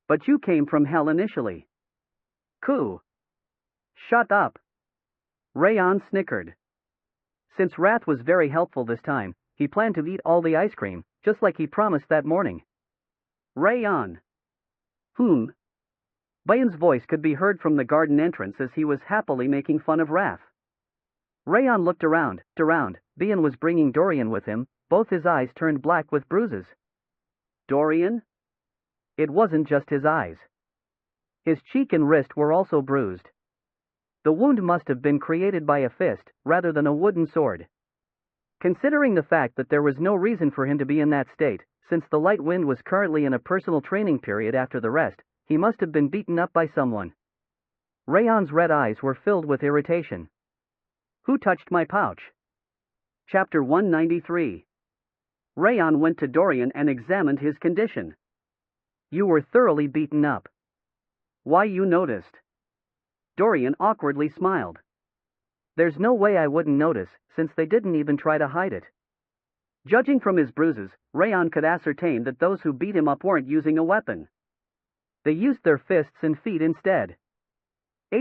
But you came from hell initially. Coo. Shut up. Raon snickered. Since Wrath was very helpful this time, he planned to eat all the ice cream, just like he promised that morning. Raon. Bayan's voice could be heard from the garden entrance as he was happily making fun of Wrath. Raon looked around. Bayan was bringing Dorian with him, both his eyes turned black with bruises. Dorian? It wasn't just his eyes. His cheek and wrist were also bruised. The wound must have been created by a fist, rather than a wooden sword. Considering the fact that there was no reason for him to be in that state, since the light wind was currently in a personal training period after the rest, he must have been beaten up by someone. Raon's red eyes were filled with irritation. Who touched my pouch? Chapter 193. Raon went to Dorian and examined his condition. You were thoroughly beaten up. Why, you noticed? Dorian awkwardly smiled. There's no way I wouldn't notice, since they didn't even try to hide it. Judging from his bruises, Raon could ascertain that those who beat him up weren't using a weapon. They used their fists and feet instead.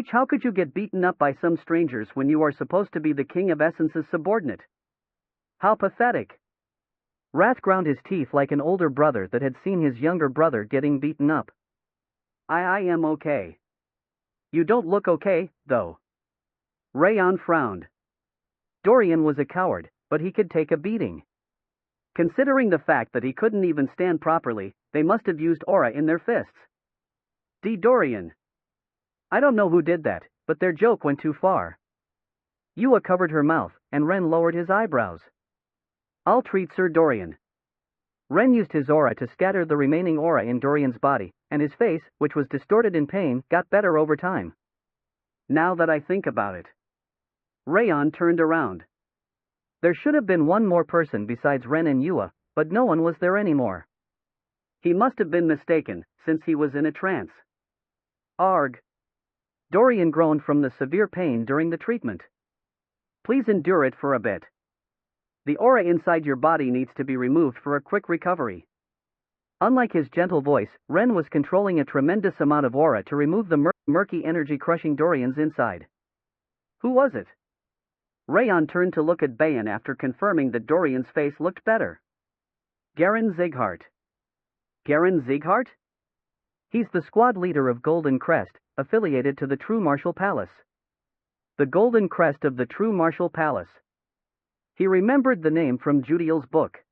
How could you get beaten up by some strangers when you are supposed to be the King of Essence's subordinate? How pathetic. Wrath ground his teeth like an older brother that had seen his younger brother getting beaten up. I am okay. You don't look okay, though. Raon frowned. Dorian was a coward, but he could take a beating. Considering the fact that he couldn't even stand properly, they must have used aura in their fists. Dorian. I don't know who did that, but their joke went too far. Yua covered her mouth, and Ren lowered his eyebrows. I'll treat Sir Dorian. Ren used his aura to scatter the remaining aura in Dorian's body, and his face, which was distorted in pain, got better over time. Now that I think about it. Raon turned around. There should have been one more person besides Ren and Yua, but no one was there anymore. He must have been mistaken, since he was in a trance. Arg. Dorian groaned from the severe pain during the treatment. Please endure it for a bit. The aura inside your body needs to be removed for a quick recovery. Unlike his gentle voice, Ren was controlling a tremendous amount of aura to remove the murky energy crushing Dorian's inside. Who was it? Raon turned to look at Bayan after confirming that Dorian's face looked better. Garen Zighart. Garen Zighart? He's the squad leader of Golden Crest, affiliated to the True Martial Palace. The Golden Crest of the True Martial Palace. He remembered the name from Judiel's book.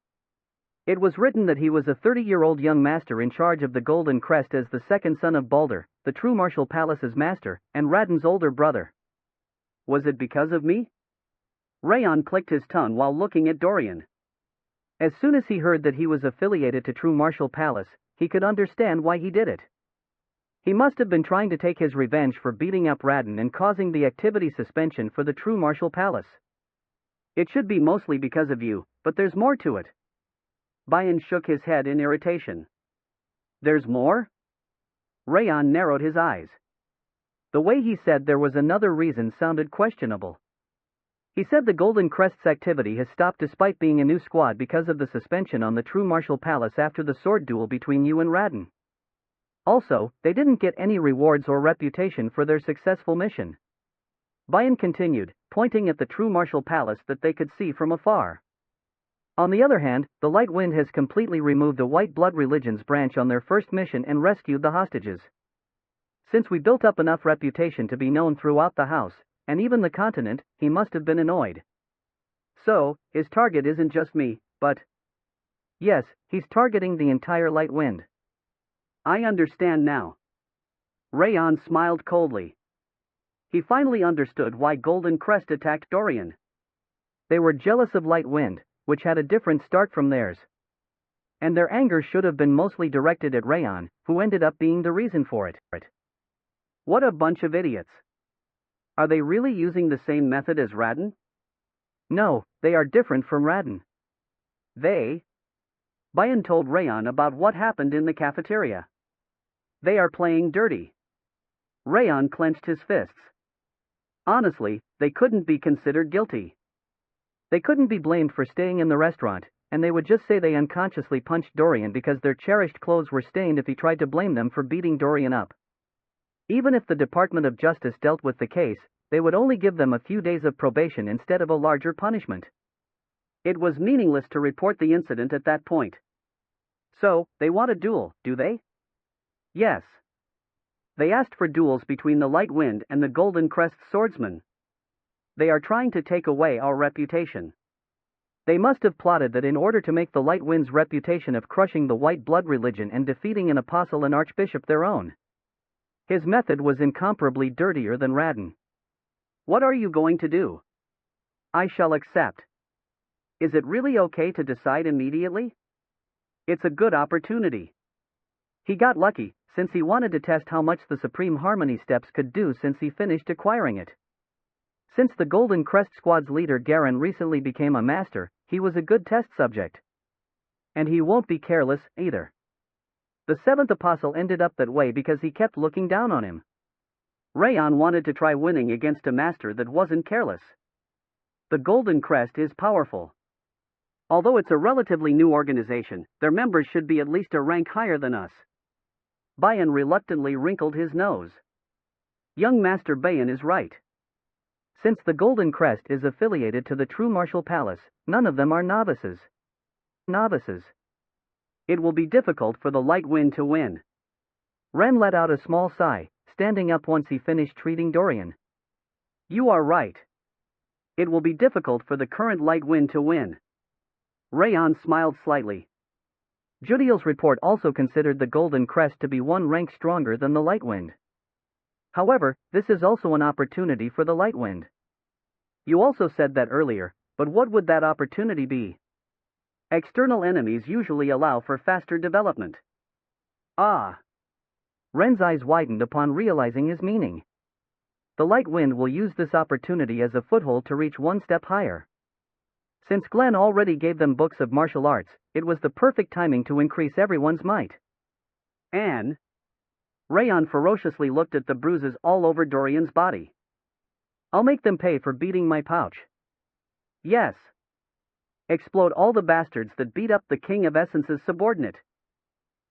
It was written that he was a 30-year-old young master in charge of the Golden Crest as the second son of Balder, the True Martial Palace's master, and Radon's older brother. Was it because of me? Raon clicked his tongue while looking at Dorian. As soon as he heard that he was affiliated to True Martial Palace, he could understand why he did it. He must have been trying to take his revenge for beating up Radon and causing the activity suspension for the True Martial Palace. It should be mostly because of you, but there's more to it. Bayan shook his head in irritation. There's more? Raon narrowed his eyes. The way he said there was another reason sounded questionable. He said the Golden Crest's activity has stopped despite being a new squad because of the suspension on the True Martial Palace after the sword duel between you and Radon. Also, they didn't get any rewards or reputation for their successful mission. Bayan continued, pointing at the True Martial Palace that they could see from afar. On the other hand, the Light Wind has completely removed the White Blood Religion's branch on their first mission and rescued the hostages. Since we built up enough reputation to be known throughout the house, and even the continent, he must have been annoyed. So, his target isn't just me, but... Yes, he's targeting the entire Light Wind. I understand now. Raon smiled coldly. He finally understood why Golden Crest attacked Dorian. They were jealous of Light Wind, which had a different start from theirs. And their anger should have been mostly directed at Raon, who ended up being the reason for it. What a bunch of idiots. Are they really using the same method as Radon? No, they are different from Radon. Bayan told Raon about what happened in the cafeteria. They are playing dirty. Raon clenched his fists. Honestly, they couldn't be considered guilty. They couldn't be blamed for staying in the restaurant, and they would just say they unconsciously punched Dorian because their cherished clothes were stained if he tried to blame them for beating Dorian up. Even if the Department of Justice dealt with the case, they would only give them a few days of probation instead of a larger punishment. It was meaningless to report the incident at that point. So, they want a duel, do they? Yes. They asked for duels between the Light Wind and the Golden Crest Swordsman. They are trying to take away our reputation. They must have plotted that in order to make the Light Wind's reputation of crushing the White Blood religion and defeating an apostle and archbishop their own. His method was incomparably dirtier than Raon. What are you going to do? I shall accept. Is it really okay to decide immediately? It's a good opportunity. He got lucky, since he wanted to test how much the Supreme Harmony steps could do since he finished acquiring it. Since the Golden Crest Squad's leader Garen recently became a master, he was a good test subject. And he won't be careless, either. The seventh apostle ended up that way because he kept looking down on him. Raon wanted to try winning against a master that wasn't careless. The Golden Crest is powerful. Although it's a relatively new organization, their members should be at least a rank higher than us. Bayan reluctantly wrinkled his nose. Young Master Bayan is right. Since the Golden Crest is affiliated to the True Martial Palace, none of them are novices. It will be difficult for the Light Wind to win. Ren let out a small sigh, standing up once he finished treating Dorian. You are right. It will be difficult for the current Light Wind to win. Raon smiled slightly. Judiel's report also considered the Golden Crest to be one rank stronger than the Light Wind. However, this is also an opportunity for the Light Wind. You also said that earlier, but what would that opportunity be? External enemies usually allow for faster development. Ah! Ren's eyes widened upon realizing his meaning. The Light Wind will use this opportunity as a foothold to reach one step higher. Since Glenn already gave them books of martial arts, it was the perfect timing to increase everyone's might. And Raon ferociously looked at the bruises all over Dorian's body. I'll make them pay for beating my pouch. Yes. Explode all the bastards that beat up the King of Essence's subordinate.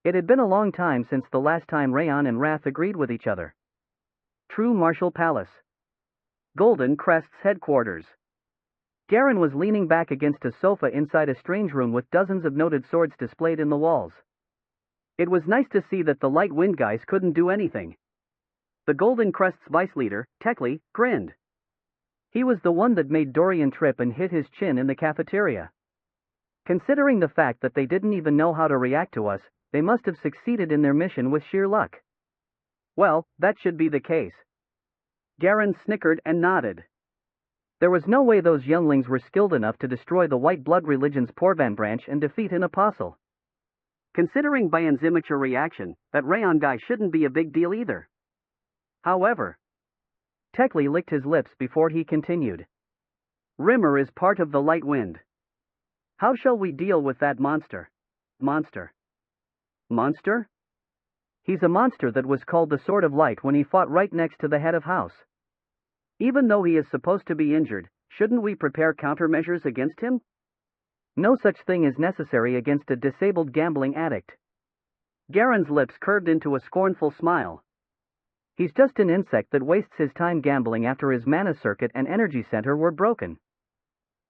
It had been a long time since the last time Raon and Wrath agreed with each other. True Martial Palace. Golden Crest's headquarters. Garen was leaning back against a sofa inside a strange room with dozens of noted swords displayed in the walls. It was nice to see that the Light Wind guys couldn't do anything. The Golden Crest's vice leader, Tekli, grinned. He was the one that made Dorian trip and hit his chin in the cafeteria. Considering the fact that they didn't even know how to react to us, they must have succeeded in their mission with sheer luck. Well, that should be the case. Garen snickered and nodded. There was no way those younglings were skilled enough to destroy the White Blood religion's Porvan branch and defeat an apostle. Considering Bayan's immature reaction, that Raon guy shouldn't be a big deal either. However, Tekli licked his lips before he continued. Rimmer is part of the Light Wind. How shall we deal with that monster? Monster? He's a monster that was called the Sword of Light when he fought right next to the head of house. Even though he is supposed to be injured, shouldn't we prepare countermeasures against him? No such thing is necessary against a disabled gambling addict. Garen's lips curved into a scornful smile. He's just an insect that wastes his time gambling after his mana circuit and energy center were broken.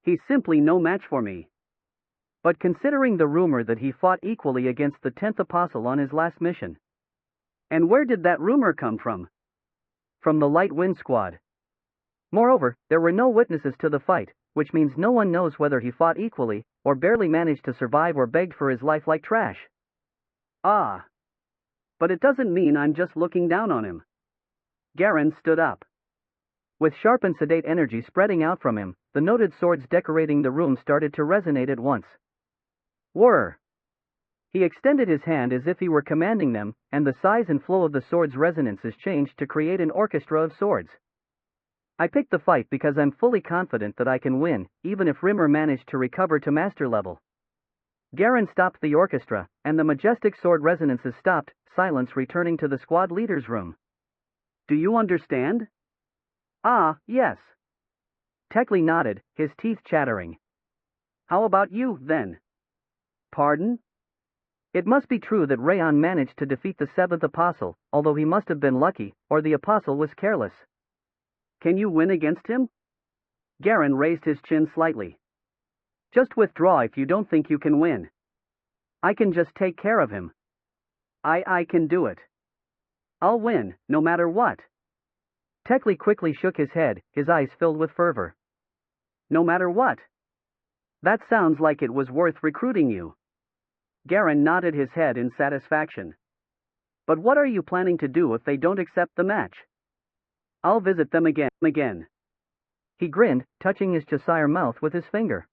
He's simply no match for me. But considering the rumor that he fought equally against the 10th Apostle on his last mission. And where did that rumor come from? From the Light Wind Squad. Moreover, there were no witnesses to the fight, which means no one knows whether he fought equally, or barely managed to survive or begged for his life like trash. Ah. But it doesn't mean I'm just looking down on him. Garen stood up. With sharp and sedate energy spreading out from him, the noted swords decorating the room started to resonate at once. Whirr! He extended his hand as if he were commanding them, and the size and flow of the sword's resonances changed to create an orchestra of swords. I picked the fight because I'm fully confident that I can win, even if Rimmer managed to recover to master level. Garen stopped the orchestra, and the majestic sword resonances stopped, silence returning to the squad leader's room. Do you understand? Ah, yes. Tekli nodded, his teeth chattering. How about you, then? Pardon? It must be true that Raon managed to defeat the seventh apostle, although he must have been lucky, or the apostle was careless. Can you win against him? Garen raised his chin slightly. Just withdraw if you don't think you can win. I can just take care of him. I can do it. I'll win, no matter what. Tekli quickly shook his head, his eyes filled with fervor. No matter what? That sounds like it was worth recruiting you. Garen nodded his head in satisfaction. But what are you planning to do if they don't accept the match? I'll visit them again. He grinned, touching his Cheshire mouth with his finger.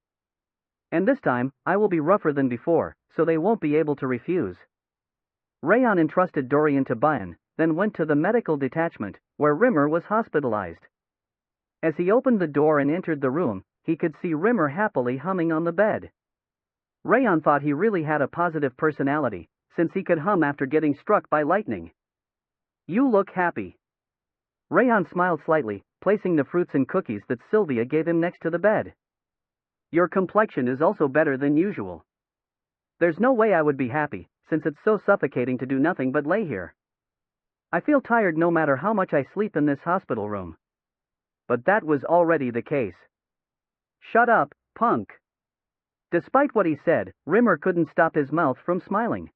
And this time, I will be rougher than before, so they won't be able to refuse. Raon entrusted Dorian to Bayan, then went to the medical detachment, where Rimmer was hospitalized. As he opened the door and entered the room, he could see Rimmer happily humming on the bed. Raon thought he really had a positive personality, since he could hum after getting struck by lightning. You look happy. Raon smiled slightly, placing the fruits and cookies that Sylvia gave him next to the bed. Your complexion is also better than usual. There's no way I would be happy, since it's so suffocating to do nothing but lay here. I feel tired no matter how much I sleep in this hospital room. But that was already the case. Shut up, punk. Despite what he said, Rimmer couldn't stop his mouth from smiling.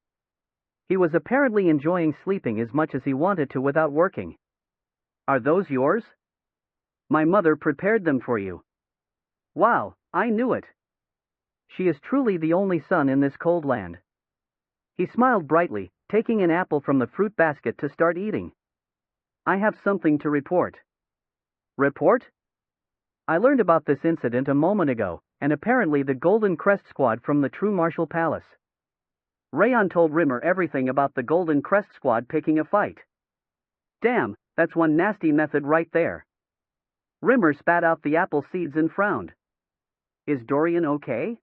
He was apparently enjoying sleeping as much as he wanted to without working. Are those yours? My mother prepared them for you. Wow, I knew it. She is truly the only son in this cold land. He smiled brightly, taking an apple from the fruit basket to start eating. I have something to report. Report? I learned about this incident a moment ago, and apparently the Golden Crest Squad from the True Martial Palace. Raon told Rimmer everything about the Golden Crest Squad picking a fight. Damn, that's one nasty method right there. Rimmer spat out the apple seeds and frowned. Is Dorian okay?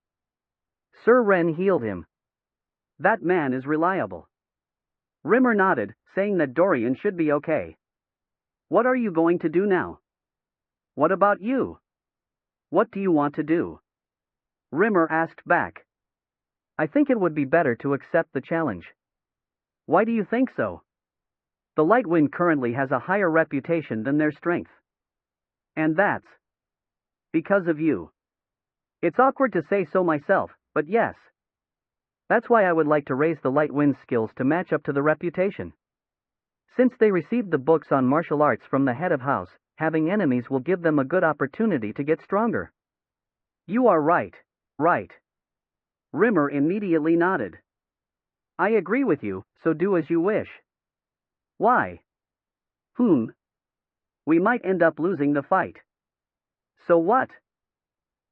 Sir Ren healed him. That man is reliable. Rimmer nodded, saying that Dorian should be okay. What are you going to do now? What about you? What do you want to do? Rimmer asked back. I think it would be better to accept the challenge. Why do you think so? The Light Wind currently has a higher reputation than their strength. And that's because of you. It's awkward to say so myself, but yes. That's why I would like to raise the Light Wind's skills to match up to the reputation. Since they received the books on martial arts from the head of house, having enemies will give them a good opportunity to get stronger. You are right. Rimmer immediately nodded. I agree with you, so do as you wish. Why? We might end up losing the fight. So what?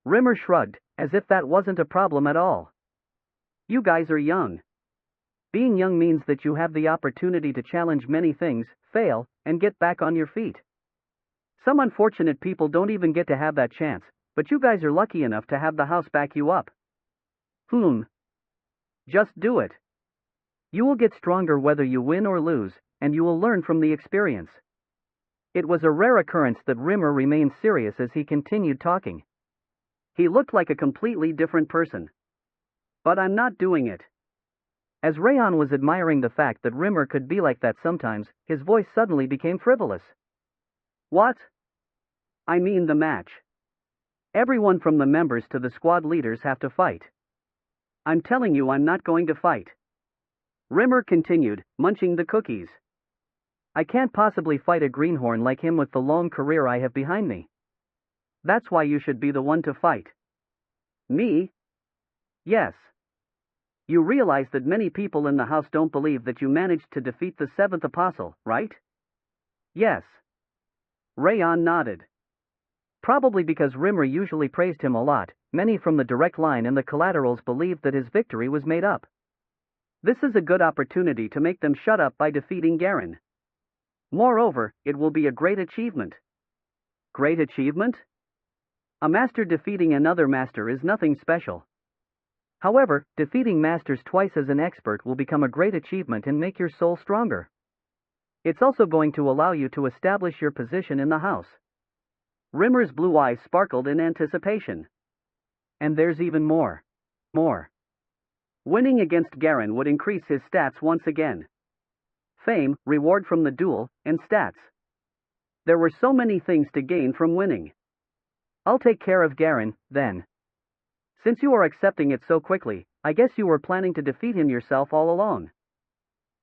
Rimmer shrugged, as if that wasn't a problem at all. You guys are young. Being young means that you have the opportunity to challenge many things, fail, and get back on your feet. Some unfortunate people don't even get to have that chance, but you guys are lucky enough to have the house back you up. Just do it. You will get stronger whether you win or lose, and you will learn from the experience. It was a rare occurrence that Rimmer remained serious as he continued talking. He looked like a completely different person. But I'm not doing it. As Raon was admiring the fact that Rimmer could be like that sometimes, his voice suddenly became frivolous. What? I mean the match. Everyone from the members to the squad leaders have to fight. I'm telling you I'm not going to fight. Rimmer continued, munching the cookies. I can't possibly fight a greenhorn like him with the long career I have behind me. That's why you should be the one to fight. Me? Yes. You realize that many people in the house don't believe that you managed to defeat the seventh apostle, right? Yes. Raon nodded. Probably because Rimmer usually praised him a lot, many from the direct line and the collaterals believed that his victory was made up. This is a good opportunity to make them shut up by defeating Garen. Moreover, it will be a great achievement. Great achievement? A master defeating another master is nothing special. However, defeating masters twice as an expert will become a great achievement and make your soul stronger. It's also going to allow you to establish your position in the house. Rimmer's blue eyes sparkled in anticipation. And there's even more. More. Winning against Garen would increase his stats once again. Fame, reward from the duel, and stats. There were so many things to gain from winning. I'll take care of Garen, then. Since you are accepting it so quickly, I guess you were planning to defeat him yourself all along.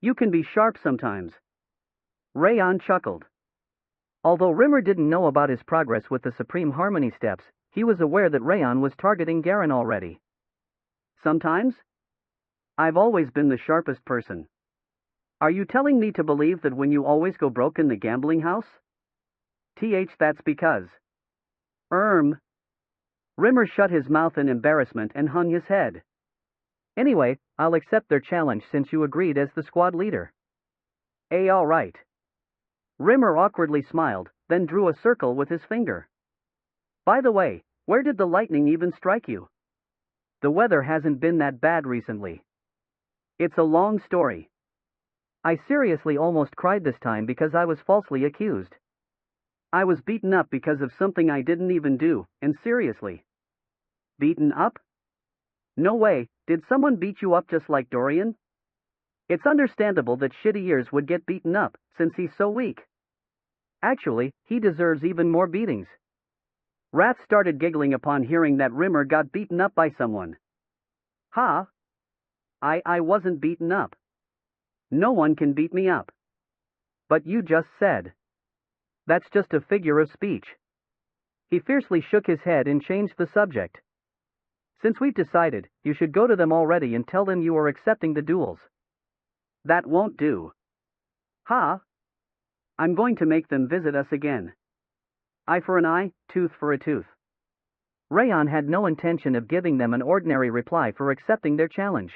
You can be sharp sometimes. Raon chuckled. Although Rimmer didn't know about his progress with the Supreme Harmony steps, he was aware that Raon was targeting Garen already. Sometimes? I've always been the sharpest person. Are you telling me to believe that when you always go broke in the gambling house? That's because. Rimmer shut his mouth in embarrassment and hung his head. Anyway, I'll accept their challenge since you agreed as the squad leader. All right. Rimmer awkwardly smiled, then drew a circle with his finger. By the way, where did the lightning even strike you? The weather hasn't been that bad recently. It's a long story. I seriously almost cried this time because I was falsely accused. I was beaten up because of something I didn't even do, and seriously. Beaten up? No way, did someone beat you up just like Dorian? It's understandable that shitty ears would get beaten up, since he's so weak. Actually, he deserves even more beatings. Wrath started giggling upon hearing that Rimmer got beaten up by someone. Ha! I wasn't beaten up. No one can beat me up. But you just said. That's just a figure of speech. He fiercely shook his head and changed the subject. Since we've decided, you should go to them already and tell them you are accepting the duels. That won't do. Ha! I'm going to make them visit us again. Eye for an eye, tooth for a tooth. Raon had no intention of giving them an ordinary reply for accepting their challenge.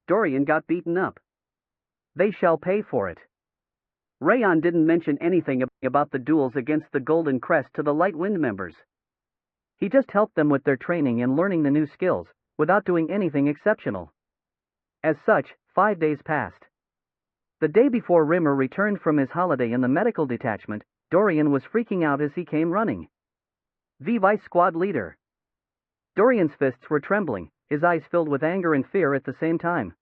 Dorian got beaten up. They shall pay for it. Raon didn't mention anything about the duels against the Golden Crest to the Light Wind members. He just helped them with their training and learning the new skills, without doing anything exceptional. As such, 5 days passed. The day before Rimmer returned from his holiday in the medical detachment, Dorian was freaking out as he came running. The vice squad leader. Dorian's fists were trembling, his eyes filled with anger and fear at the same time.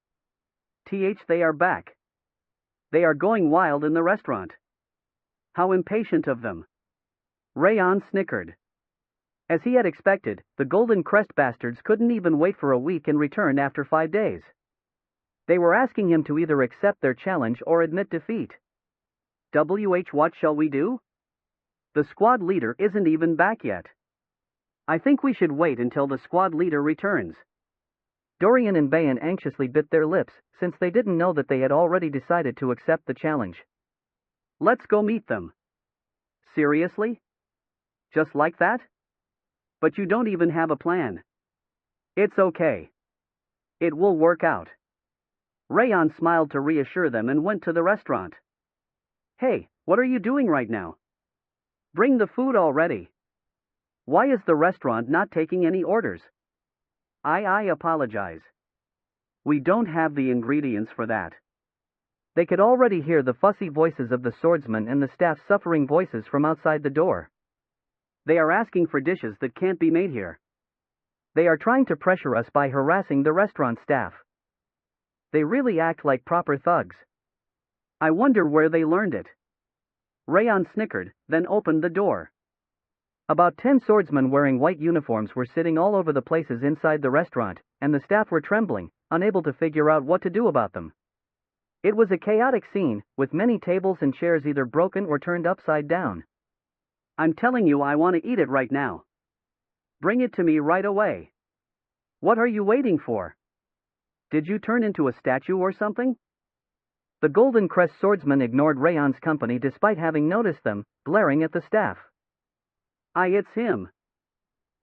They are back. They are going wild in the restaurant. How impatient of them. Raon snickered. As he had expected, the Golden Crest bastards couldn't even wait for a week and returned after 5 days. They were asking him to either accept their challenge or admit defeat. What shall we do? The squad leader isn't even back yet. I think we should wait until the squad leader returns. Dorian and Bayan anxiously bit their lips, since they didn't know that they had already decided to accept the challenge. Let's go meet them. Seriously? Just like that? But you don't even have a plan. It's okay. It will work out. Raon smiled to reassure them and went to the restaurant. Hey, what are you doing right now? Bring the food already. Why is the restaurant not taking any orders? I apologize. We don't have the ingredients for that. They could already hear the fussy voices of the swordsman and the staff's suffering voices from outside the door. They are asking for dishes that can't be made here. They are trying to pressure us by harassing the restaurant staff. They really act like proper thugs. I wonder where they learned it. Raon snickered, then opened the door. About 10 swordsmen wearing white uniforms were sitting all over the places inside the restaurant, and the staff were trembling, unable to figure out what to do about them. It was a chaotic scene, with many tables and chairs either broken or turned upside down. I'm telling you I want to eat it right now. Bring it to me right away. What are you waiting for? Did you turn into a statue or something? The Golden Crest swordsman ignored Raon's company despite having noticed them, glaring at the staff. It's him.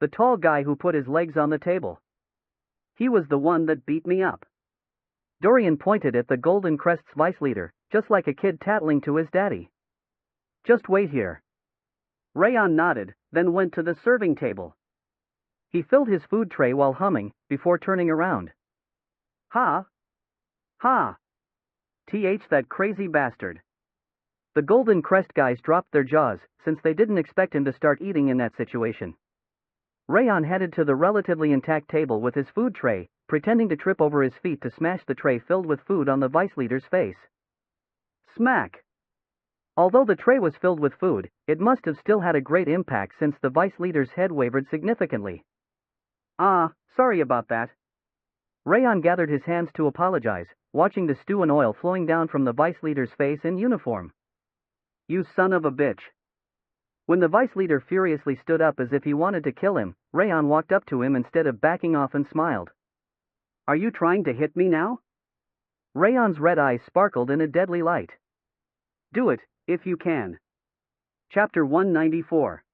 The tall guy who put his legs on the table. He was the one that beat me up. Dorian pointed at the Golden Crest's vice leader, just like a kid tattling to his daddy. Just wait here. Raon nodded, then went to the serving table. He filled his food tray while humming, before turning around. Ha! Ha! That crazy bastard. The Golden Crest guys dropped their jaws, since they didn't expect him to start eating in that situation. Raon headed to the relatively intact table with his food tray, pretending to trip over his feet to smash the tray filled with food on the vice leader's face. Smack! Although the tray was filled with food, it must have still had a great impact since the vice leader's head wavered significantly. Sorry about that. Raon gathered his hands to apologize, watching the stew and oil flowing down from the vice leader's face in uniform. You son of a bitch. When the vice leader furiously stood up as if he wanted to kill him, Raon walked up to him instead of backing off and smiled. Are you trying to hit me now? Raon's red eyes sparkled in a deadly light. Do it, if you can. Chapter 194.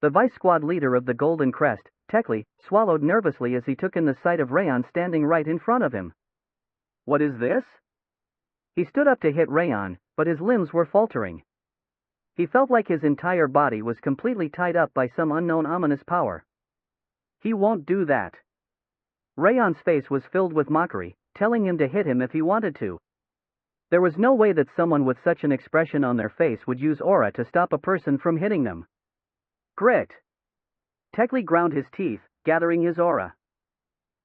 The vice squad leader of the Golden Crest, Tekli, swallowed nervously as he took in the sight of Raon standing right in front of him. What is this? He stood up to hit Raon, but his limbs were faltering. He felt like his entire body was completely tied up by some unknown ominous power. He won't do that. Raon's face was filled with mockery, telling him to hit him if he wanted to. There was no way that someone with such an expression on their face would use aura to stop a person from hitting them. Grit! Tekli ground his teeth, gathering his aura.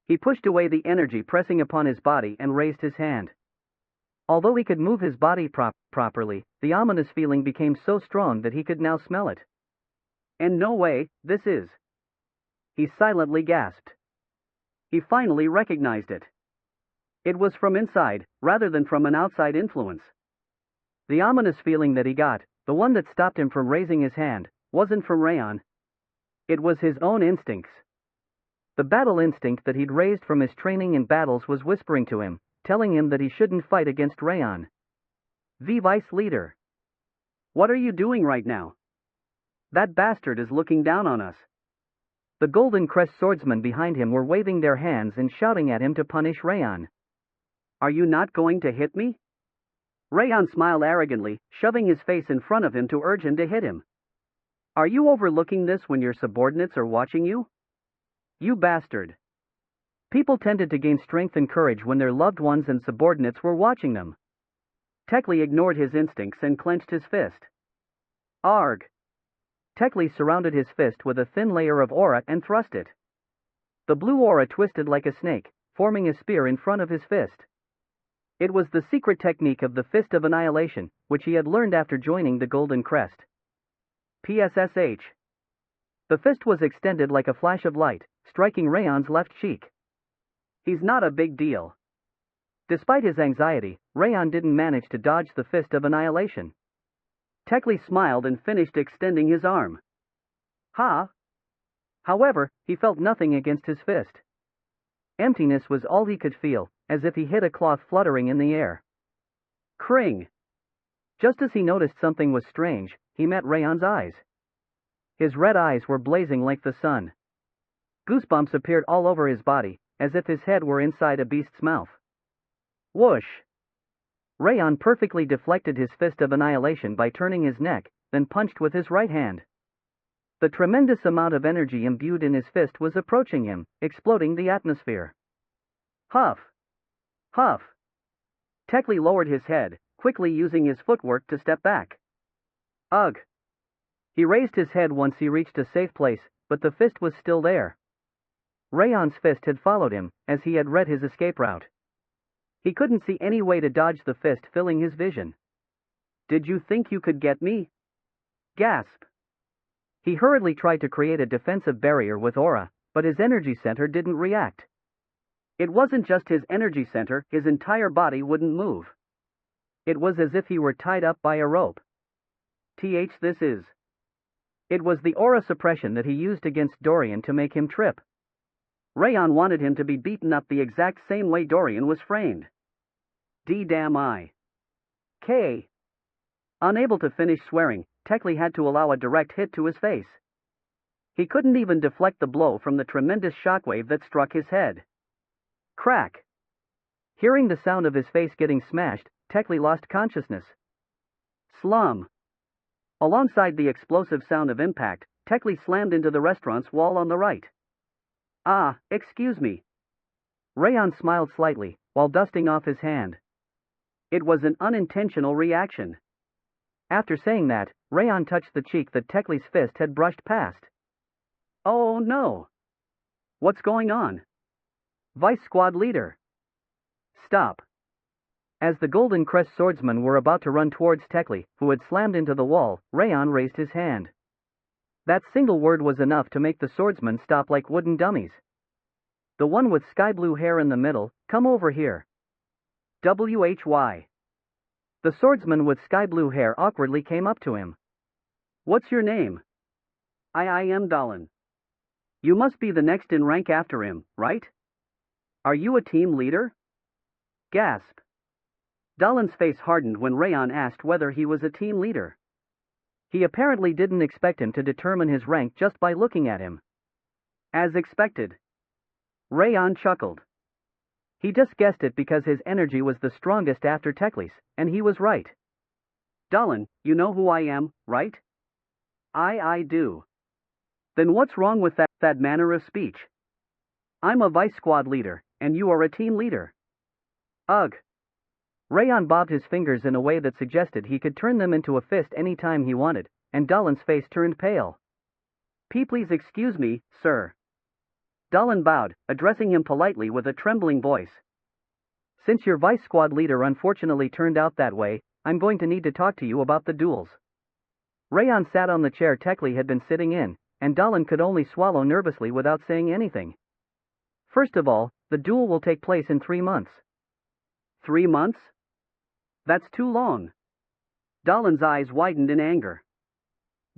He pushed away the energy pressing upon his body and raised his hand. Although he could move his body properly, the ominous feeling became so strong that he could now smell it. And no way, this is. He silently gasped. He finally recognized it. It was from inside, rather than from an outside influence. The ominous feeling that he got, the one that stopped him from raising his hand, wasn't from Raon. It was his own instincts. The battle instinct that he'd raised from his training in battles was whispering to him, telling him that he shouldn't fight against Raon. The vice leader. What are you doing right now? That bastard is looking down on us. The Golden Crest swordsmen behind him were waving their hands and shouting at him to punish Raon. Are you not going to hit me? Raon smiled arrogantly, shoving his face in front of him to urge him to hit him. Are you overlooking this when your subordinates are watching you? You bastard. People tended to gain strength and courage when their loved ones and subordinates were watching them. Tekli ignored his instincts and clenched his fist. Arg! Tekli surrounded his fist with a thin layer of aura and thrust it. The blue aura twisted like a snake, forming a spear in front of his fist. It was the secret technique of the Fist of Annihilation, which he had learned after joining the Golden Crest. PSSH. The fist was extended like a flash of light, striking Raon's left cheek. He's not a big deal. Despite his anxiety, Raon didn't manage to dodge the Fist of Annihilation. Tekli smiled and finished extending his arm. Ha! However, he felt nothing against his fist. Emptiness was all he could feel, as if he hit a cloth fluttering in the air. Kring! Just as he noticed something was strange, he met Raon's eyes. His red eyes were blazing like the sun. Goosebumps appeared all over his body, as if his head were inside a beast's mouth. Whoosh! Raon perfectly deflected his Fist of Annihilation by turning his neck, then punched with his right hand. The tremendous amount of energy imbued in his fist was approaching him, exploding the atmosphere. Huff! Huff! Tekli lowered his head, quickly using his footwork to step back. Ugh! He raised his head once he reached a safe place, but the fist was still there. Raon's fist had followed him, as he had read his escape route. He couldn't see any way to dodge the fist filling his vision. Did you think you could get me? Gasp! He hurriedly tried to create a defensive barrier with aura, but his energy center didn't react. It wasn't just his energy center, his entire body wouldn't move. It was as if he were tied up by a rope. This is. It was the aura suppression that he used against Dorian to make him trip. Raon wanted him to be beaten up the exact same way Dorian was framed. D-damn-I. K. Unable to finish swearing, Tekli had to allow a direct hit to his face. He couldn't even deflect the blow from the tremendous shockwave that struck his head. Crack! Hearing the sound of his face getting smashed, Tekli lost consciousness. Slum! Alongside the explosive sound of impact, Tekli slammed into the restaurant's wall on the right. Ah, excuse me. Raon smiled slightly, while dusting off his hand. It was an unintentional reaction. After saying that, Raon touched the cheek that Tekli's fist had brushed past. Oh no! What's going on? Vice Squad Leader! Stop! As the Golden Crest swordsmen were about to run towards Tekli, who had slammed into the wall, Raon raised his hand. That single word was enough to make the swordsmen stop like wooden dummies. The one with sky blue hair in the middle, come over here. WHY. The swordsman with sky blue hair awkwardly came up to him. What's your name? I am Dalan. You must be the next in rank after him, right? Are you a team leader? Gasp. Dalan's face hardened when Raon asked whether he was a team leader. He apparently didn't expect him to determine his rank just by looking at him. As expected. Raon chuckled. He just guessed it because his energy was the strongest after Tekli's, and he was right. Dalan, you know who I am, right? I do. Then what's wrong with that manner of speech? I'm a vice squad leader, and you are a team leader. Ugh. Raon bobbed his fingers in a way that suggested he could turn them into a fist any time he wanted, and Dalan's face turned pale. Please excuse me, sir. Dalan bowed, addressing him politely with a trembling voice. Since your vice squad leader unfortunately turned out that way, I'm going to need to talk to you about the duels. Raon sat on the chair Tekli had been sitting in, and Dalan could only swallow nervously without saying anything. First of all, the duel will take place in 3 months. 3 months? That's too long. Dalan's eyes widened in anger.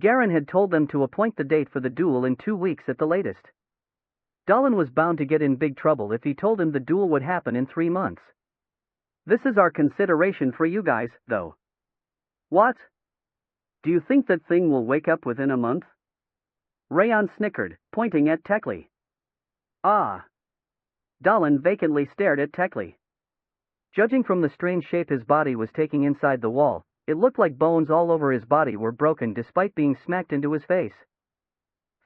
Garen had told them to appoint the date for the duel in 2 weeks at the latest. Dalan was bound to get in big trouble if he told him the duel would happen in 3 months. This is our consideration for you guys, though. What? Do you think that thing will wake up within a month? Raon snickered, pointing at Tekli. Ah. Dalan vacantly stared at Tekli. Judging from the strange shape his body was taking inside the wall, it looked like bones all over his body were broken despite being smacked into his face.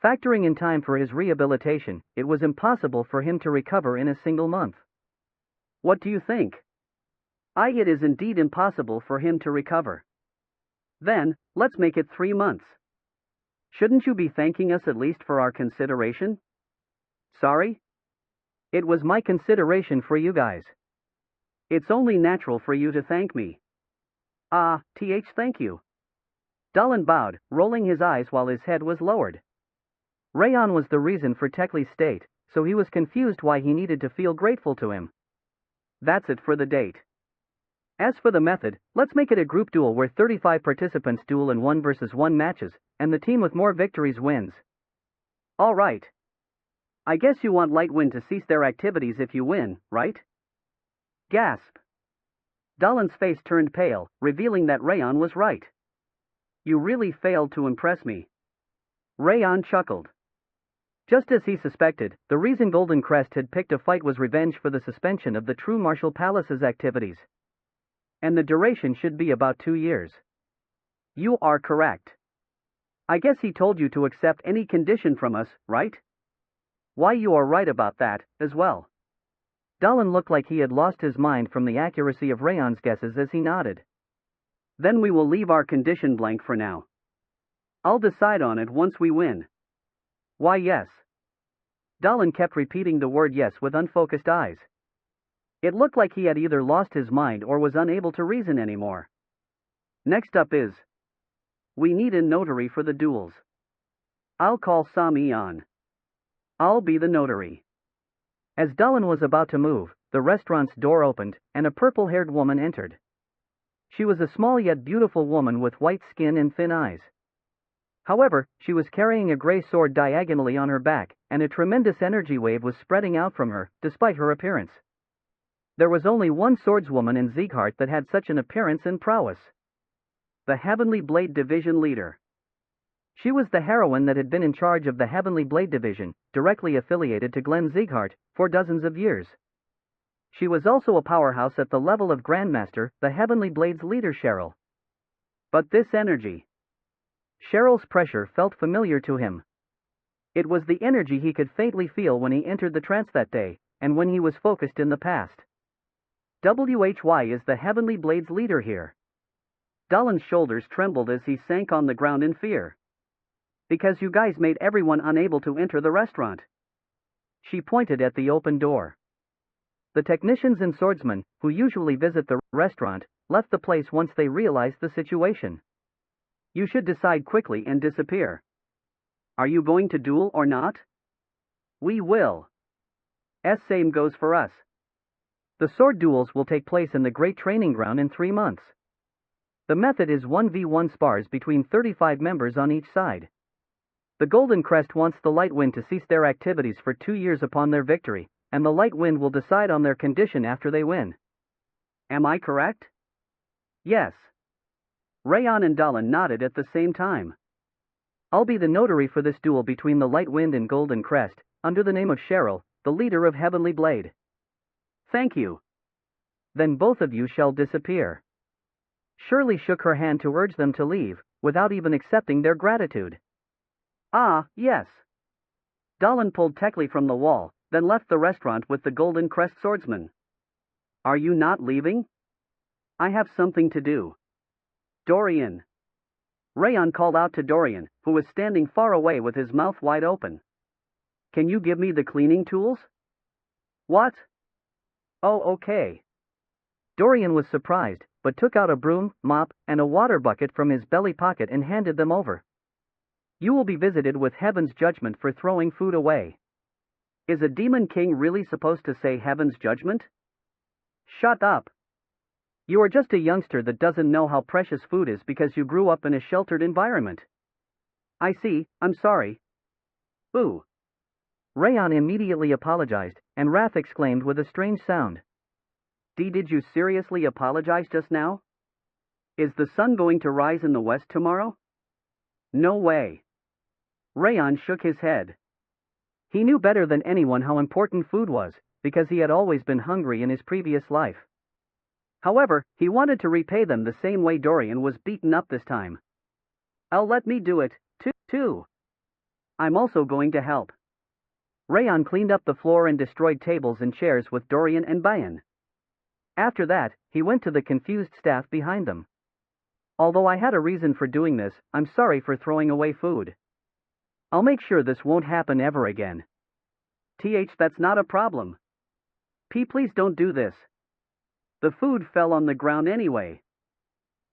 Factoring in time for his rehabilitation, it was impossible for him to recover in a single month. What do you think? It is indeed impossible for him to recover. Then, let's make it 3 months. Shouldn't you be thanking us at least for our consideration? Sorry? It was my consideration for you guys. It's only natural for you to thank me. Thank you. Dalan bowed, rolling his eyes while his head was lowered. Raon was the reason for Tekli's state, so he was confused why he needed to feel grateful to him. That's it for the date. As for the method, let's make it a group duel where 35 participants duel in 1 versus 1 matches, and the team with more victories wins. All right. I guess you want Lightwind to cease their activities if you win, right? Gasp. Dalan's face turned pale, revealing that Raon was right. You really failed to impress me. Raon chuckled. Just as he suspected, the reason Golden Crest had picked a fight was revenge for the suspension of the True Martial Palace's activities. And the duration should be about 2 years. You are correct. I guess he told you to accept any condition from us, right? Why, you are right about that, as well. Dalan looked like he had lost his mind from the accuracy of Raon's guesses as he nodded. Then we will leave our condition blank for now. I'll decide on it once we win. Why, yes. Dalan kept repeating the word yes with unfocused eyes. It looked like he had either lost his mind or was unable to reason anymore. Next up is... We need a notary for the duels. I'll call Sami on. I'll be the notary. As Dalan was about to move, the restaurant's door opened, and a purple-haired woman entered. She was a small yet beautiful woman with white skin and thin eyes. However, she was carrying a gray sword diagonally on her back, and a tremendous energy wave was spreading out from her, despite her appearance. There was only one swordswoman in Sieghart that had such an appearance and prowess. The Heavenly Blade Division leader. She was the heroine that had been in charge of the Heavenly Blade Division, directly affiliated to Glenn Sieghart, for dozens of years. She was also a powerhouse at the level of Grandmaster, the Heavenly Blade's leader Cheryl. But this energy... Cheryl's pressure felt familiar to him. It was the energy he could faintly feel when he entered the trance that day, and when he was focused in the past. WHY is the Heavenly Blade's leader here? Dalin's shoulders trembled as he sank on the ground in fear. Because you guys made everyone unable to enter the restaurant. She pointed at the open door. The technicians and swordsmen, who usually visit the restaurant, left the place once they realized the situation. You should decide quickly and disappear. Are you going to duel or not? We will. Same goes for us. The sword duels will take place in the Great Training Ground in 3 months. The method is 1v1 spars between 35 members on each side. The Golden Crest wants the Light Wind to cease their activities for 2 years upon their victory, and the Light Wind will decide on their condition after they win. Am I correct? Yes. Raon and Dalin nodded at the same time. I'll be the notary for this duel between the Light Wind and Golden Crest, under the name of Cheryl, the leader of Heavenly Blade. Thank you. Then both of you shall disappear. Shirley shook her hand to urge them to leave, without even accepting their gratitude. Ah, yes. Dalin pulled Tekli from the wall, then left the restaurant with the Golden Crest swordsman. Are you not leaving? I have something to do. Dorian. Raon called out to Dorian, who was standing far away with his mouth wide open. Can you give me the cleaning tools? What? Oh, okay. Dorian was surprised, but took out a broom, mop, and a water bucket from his belly pocket and handed them over. You will be visited with Heaven's judgment for throwing food away. Is a demon king really supposed to say Heaven's judgment? Shut up. You are just a youngster that doesn't know how precious food is because you grew up in a sheltered environment. I see, I'm sorry. Ooh. Raon immediately apologized, and Wrath exclaimed with a strange sound. Did you seriously apologize just now? Is the sun going to rise in the west tomorrow? No way. Raon shook his head. He knew better than anyone how important food was, because he had always been hungry in his previous life. However, he wanted to repay them the same way Dorian was beaten up this time. I'll let me do it, too. I'm also going to help. Raon cleaned up the floor and destroyed tables and chairs with Dorian and Bayan. After that, he went to the confused staff behind them. Although I had a reason for doing this, I'm sorry for throwing away food. I'll make sure this won't happen ever again. That's not a problem. Please don't do this. The food fell on the ground anyway.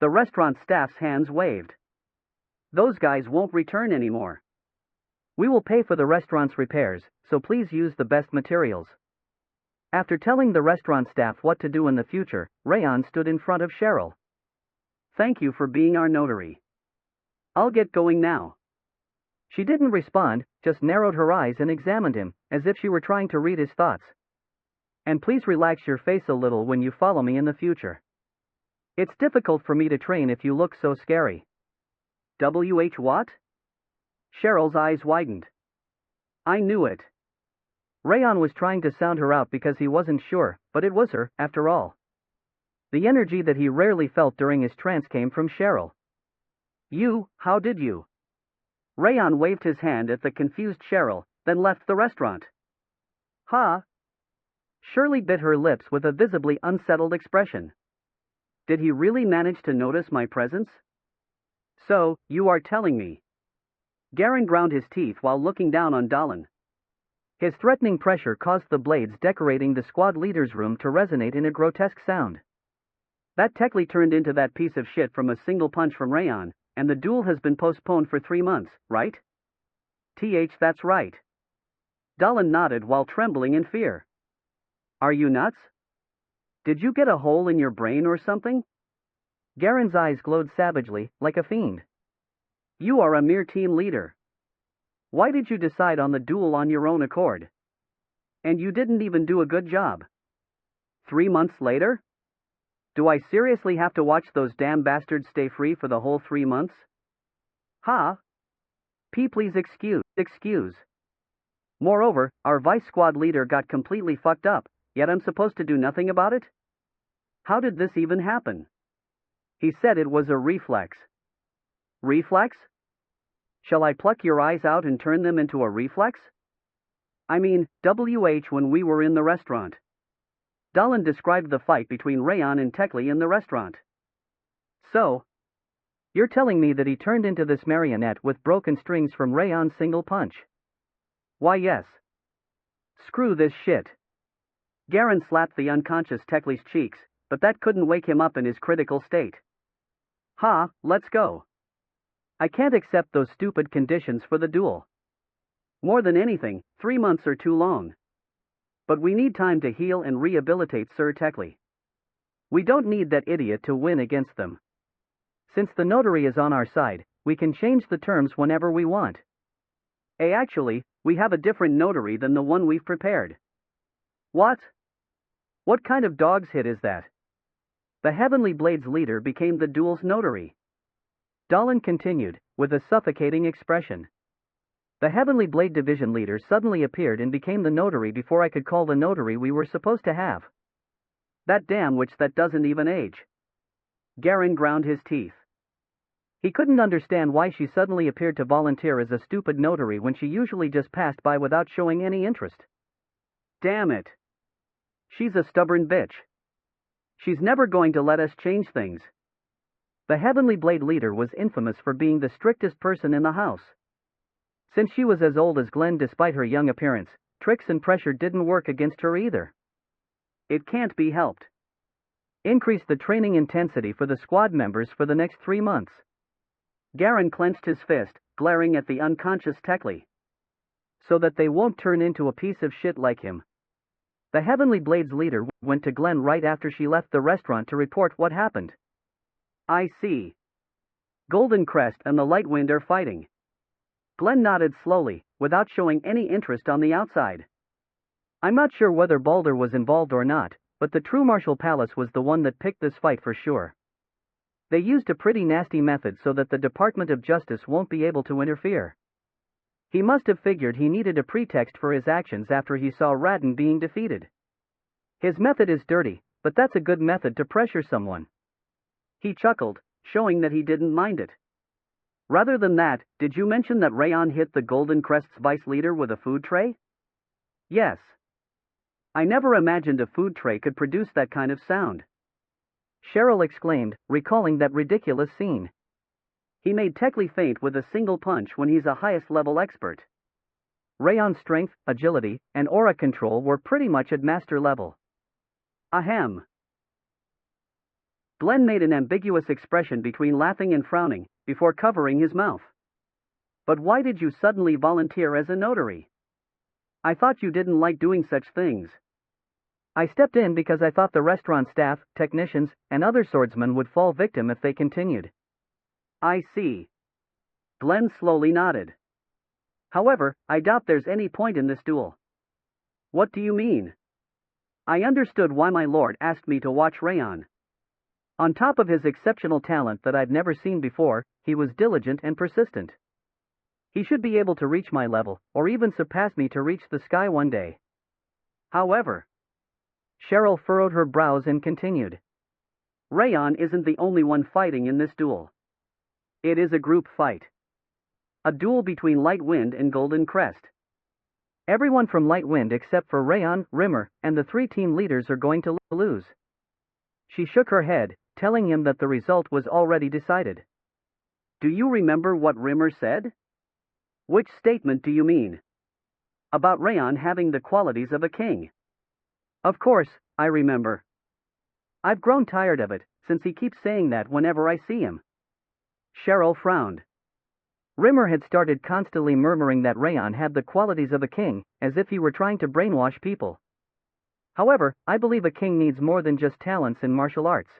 The restaurant staff's hands waved. Those guys won't return anymore. We will pay for the restaurant's repairs, so please use the best materials. After telling the restaurant staff what to do in the future, Raon stood in front of Cheryl. Thank you for being our notary. I'll get going now. She didn't respond, just narrowed her eyes and examined him, as if she were trying to read his thoughts. And please relax your face a little when you follow me in the future. It's difficult for me to train if you look so scary. What? Cheryl's eyes widened. I knew it. Raon was trying to sound her out because he wasn't sure, but it was her, after all. The energy that he rarely felt during his trance came from Cheryl. How did you? Raon waved his hand at the confused Cheryl, then left the restaurant. Shirley bit her lips with a visibly unsettled expression. Did he really manage to notice my presence? So, you are telling me. Garen ground his teeth while looking down on Dalin. His threatening pressure caused the blades decorating the squad leader's room to resonate in a grotesque sound. That Tekli turned into that piece of shit from a single punch from Raon, and the duel has been postponed for 3 months, right? That's right. Dalin nodded while trembling in fear. Are you nuts? Did you get a hole in your brain or something? Garen's eyes glowed savagely, like a fiend. You are a mere team leader. Why did you decide on the duel on your own accord? And you didn't even do a good job. 3 months later? Do I seriously have to watch those damn bastards stay free for the whole 3 months? Please excuse. Moreover, our vice squad leader got completely fucked up, yet I'm supposed to do nothing about it? How did this even happen? He said it was a reflex. Reflex? Shall I pluck your eyes out and turn them into a reflex? I mean, when we were in the restaurant. Dalin described the fight between Raon and Tekli in the restaurant. So, You're telling me that he turned into this marionette with broken strings from Raon's single punch? Why yes. Screw this shit. Garen slapped the unconscious Tekli's cheeks, but that couldn't wake him up in his critical state. Ha, let's go. I can't accept those stupid conditions for the duel. More than anything, 3 months are too long. But we need time to heal and rehabilitate Sir Tekli. We don't need that idiot to win against them. Since the notary is on our side, we can change the terms whenever we want. Actually, we have a different notary than the one we've prepared. What? What kind of dog's hit is that? The Heavenly Blades leader became the duel's notary. Dahlin continued, with a suffocating expression. The Heavenly Blade Division leader suddenly appeared and became the notary before I could call the notary we were supposed to have. That damn witch that doesn't even age. Garen ground his teeth. He couldn't understand why she suddenly appeared to volunteer as a stupid notary when she usually just passed by without showing any interest. Damn it. She's a stubborn bitch. She's never going to let us change things. The Heavenly Blade leader was infamous for being the strictest person in the house. Since she was as old as Glenn despite her young appearance, tricks and pressure didn't work against her either. It can't be helped. Increase the training intensity for the squad members for the next 3 months. Garen clenched his fist, glaring at the unconscious Tekli. So that they won't turn into a piece of shit like him. The Heavenly Blades leader went to Glenn right after she left the restaurant to report what happened. I see. Golden Crest and the Light Wind are fighting. Glenn nodded slowly, without showing any interest on the outside. I'm not sure whether Balder was involved or not, but the True Martial Palace was the one that picked this fight for sure. They used a pretty nasty method so that the Department of Justice won't be able to interfere. He must have figured he needed a pretext for his actions after he saw Radin being defeated. His method is dirty, but that's a good method to pressure someone. He chuckled, showing that he didn't mind it. Rather than that, did you mention that Raon hit the Golden Crest's vice leader with a food tray? Yes. I never imagined a food tray could produce that kind of sound. Cheryl exclaimed, recalling that ridiculous scene. He made Tekli faint with a single punch when he's a highest-level expert. Raon's strength, agility, and aura control were pretty much at master level. Ahem. Glenn made an ambiguous expression between laughing and frowning, before covering his mouth. But why did you suddenly volunteer as a notary? I thought you didn't like doing such things. I stepped in because I thought the restaurant staff, technicians, and other swordsmen would fall victim if they continued. I see. Glenn slowly nodded. However, I doubt there's any point in this duel. What do you mean? I understood why my lord asked me to watch Raon. On top of his exceptional talent that I'd never seen before, he was diligent and persistent. He should be able to reach my level, or even surpass me to reach the sky one day. However, Cheryl furrowed her brows and continued. Raon isn't the only one fighting in this duel. It is a group fight. A duel between Light Wind and Golden Crest. Everyone from Light Wind except for Raon, Rimmer, and the 3 team leaders are going to lose. She shook her head, telling him that the result was already decided. Do you remember what Rimmer said? Which statement do you mean? About Raon having the qualities of a king. Of course, I remember. I've grown tired of it, since he keeps saying that whenever I see him. Cheryl frowned. Rimmer had started constantly murmuring that Raon had the qualities of a king, as if he were trying to brainwash people. However, I believe a king needs more than just talents in martial arts.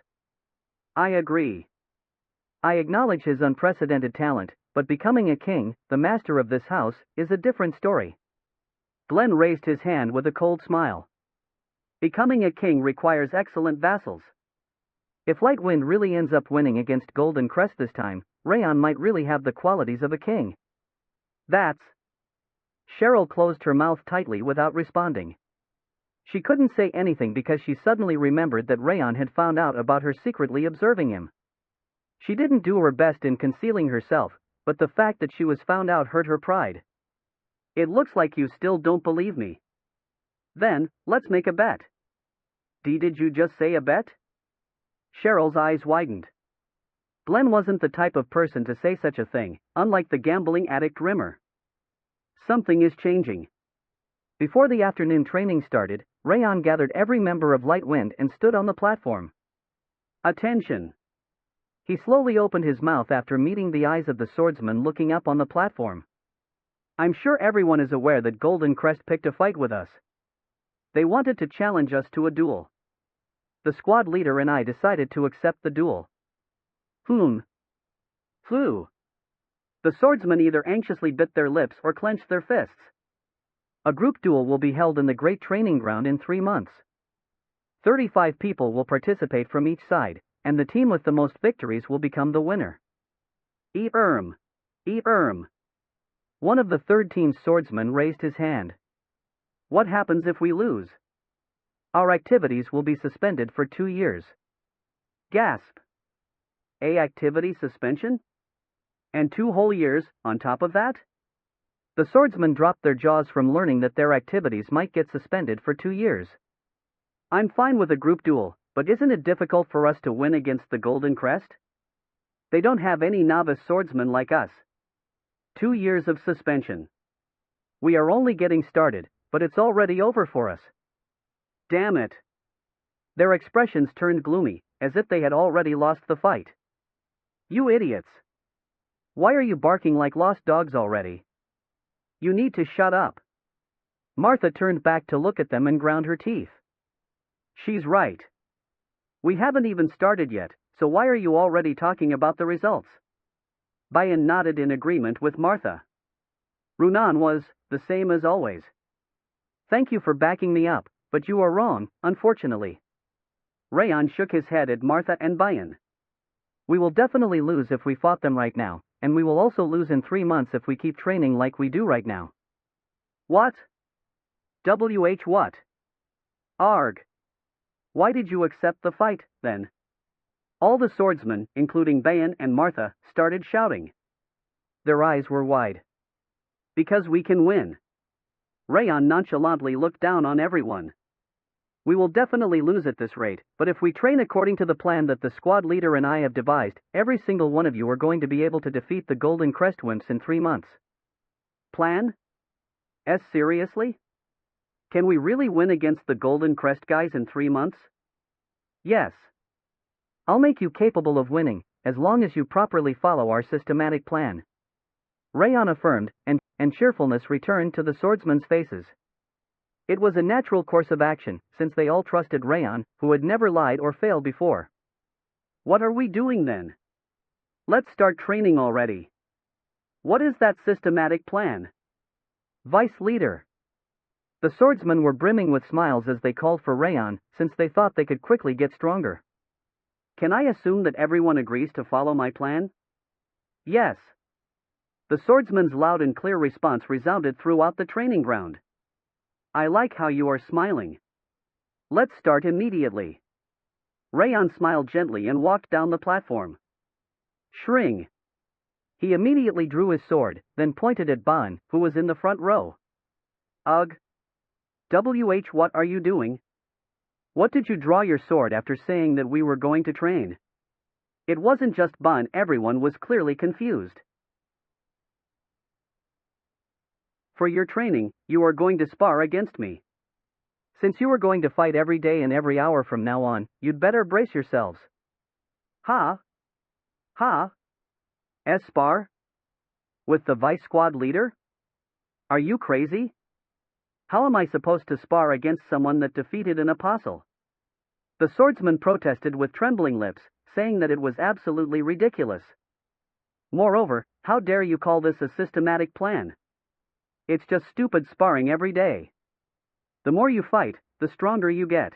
I agree. I acknowledge his unprecedented talent, but becoming a king, the master of this house, is a different story. Glenn raised his hand with a cold smile. Becoming a king requires excellent vassals. If Lightwind really ends up winning against Golden Crest this time, Raon might really have the qualities of a king. That's... Cheryl closed her mouth tightly without responding. She couldn't say anything because she suddenly remembered that Raon had found out about her secretly observing him. She didn't do her best in concealing herself, but the fact that she was found out hurt her pride. It looks like you still don't believe me. Then, let's make a bet. Did you just say a bet? Cheryl's eyes widened. Glenn wasn't the type of person to say such a thing, unlike the gambling addict Rimmer. Something is changing. Before the afternoon training started, Raon gathered every member of Light Wind and stood on the platform. Attention! He slowly opened his mouth after meeting the eyes of the swordsman looking up on the platform. I'm sure everyone is aware that Golden Crest picked a fight with us. They wanted to challenge us to a duel. The squad leader and I decided to accept the duel. Phew. The swordsmen either anxiously bit their lips or clenched their fists. A group duel will be held in the Great Training Ground in 3 months. 35 people will participate from each side, and the team with the most victories will become the winner. Eep-erm. One of the third team's swordsmen raised his hand. What happens if we lose? Our activities will be suspended for 2 years. Gasp. Activity suspension? And 2 whole years, on top of that? The swordsmen dropped their jaws from learning that their activities might get suspended for 2 years. I'm fine with a group duel, but isn't it difficult for us to win against the Golden Crest? They don't have any novice swordsmen like us. 2 years of suspension. We are only getting started, but it's already over for us. Damn it. Their expressions turned gloomy, as if they had already lost the fight. You idiots. Why are you barking like lost dogs already? You need to shut up. Martha turned back to look at them and ground her teeth. She's right. We haven't even started yet, so why are you already talking about the results? Bayan nodded in agreement with Martha. Runan was the same as always. Thank you for backing me up, but you are wrong, unfortunately. Raon shook his head at Martha and Bayan. We will definitely lose if we fought them right now, and we will also lose in 3 months if we keep training like we do right now. What? What? Arg. Why did you accept the fight, then? All the swordsmen, including Bayan and Martha, started shouting. Their eyes were wide. Because we can win. Raon nonchalantly looked down on everyone. We will definitely lose at this rate, but if we train according to the plan that the squad leader and I have devised, every single one of you are going to be able to defeat the Golden Crest Wimps in 3 months. Plan? Seriously? Can we really win against the Golden Crest guys in 3 months? Yes. I'll make you capable of winning, as long as you properly follow our systematic plan. Raon affirmed, and cheerfulness returned to the swordsmen's faces. It was a natural course of action, since they all trusted Raon, who had never lied or failed before. What are we doing then? Let's start training already. What is that systematic plan? Vice Leader. The swordsmen were brimming with smiles as they called for Raon, since they thought they could quickly get stronger. Can I assume that everyone agrees to follow my plan? Yes. The swordsman's loud and clear response resounded throughout the training ground. I like how you are smiling. Let's start immediately. Raon smiled gently and walked down the platform. Shring. He immediately drew his sword, then pointed at Ban, who was in the front row. Ugh. What are you doing? What did you draw your sword after saying that we were going to train? It wasn't just Ban, everyone was clearly confused. For your training, you are going to spar against me. Since you are going to fight every day and every hour from now on, you'd better brace yourselves. Ha? Spar? With the vice squad leader? Are you crazy? How am I supposed to spar against someone that defeated an apostle? The swordsman protested with trembling lips, saying that it was absolutely ridiculous. Moreover, how dare you call this a systematic plan? It's just stupid sparring every day. The more you fight, the stronger you get.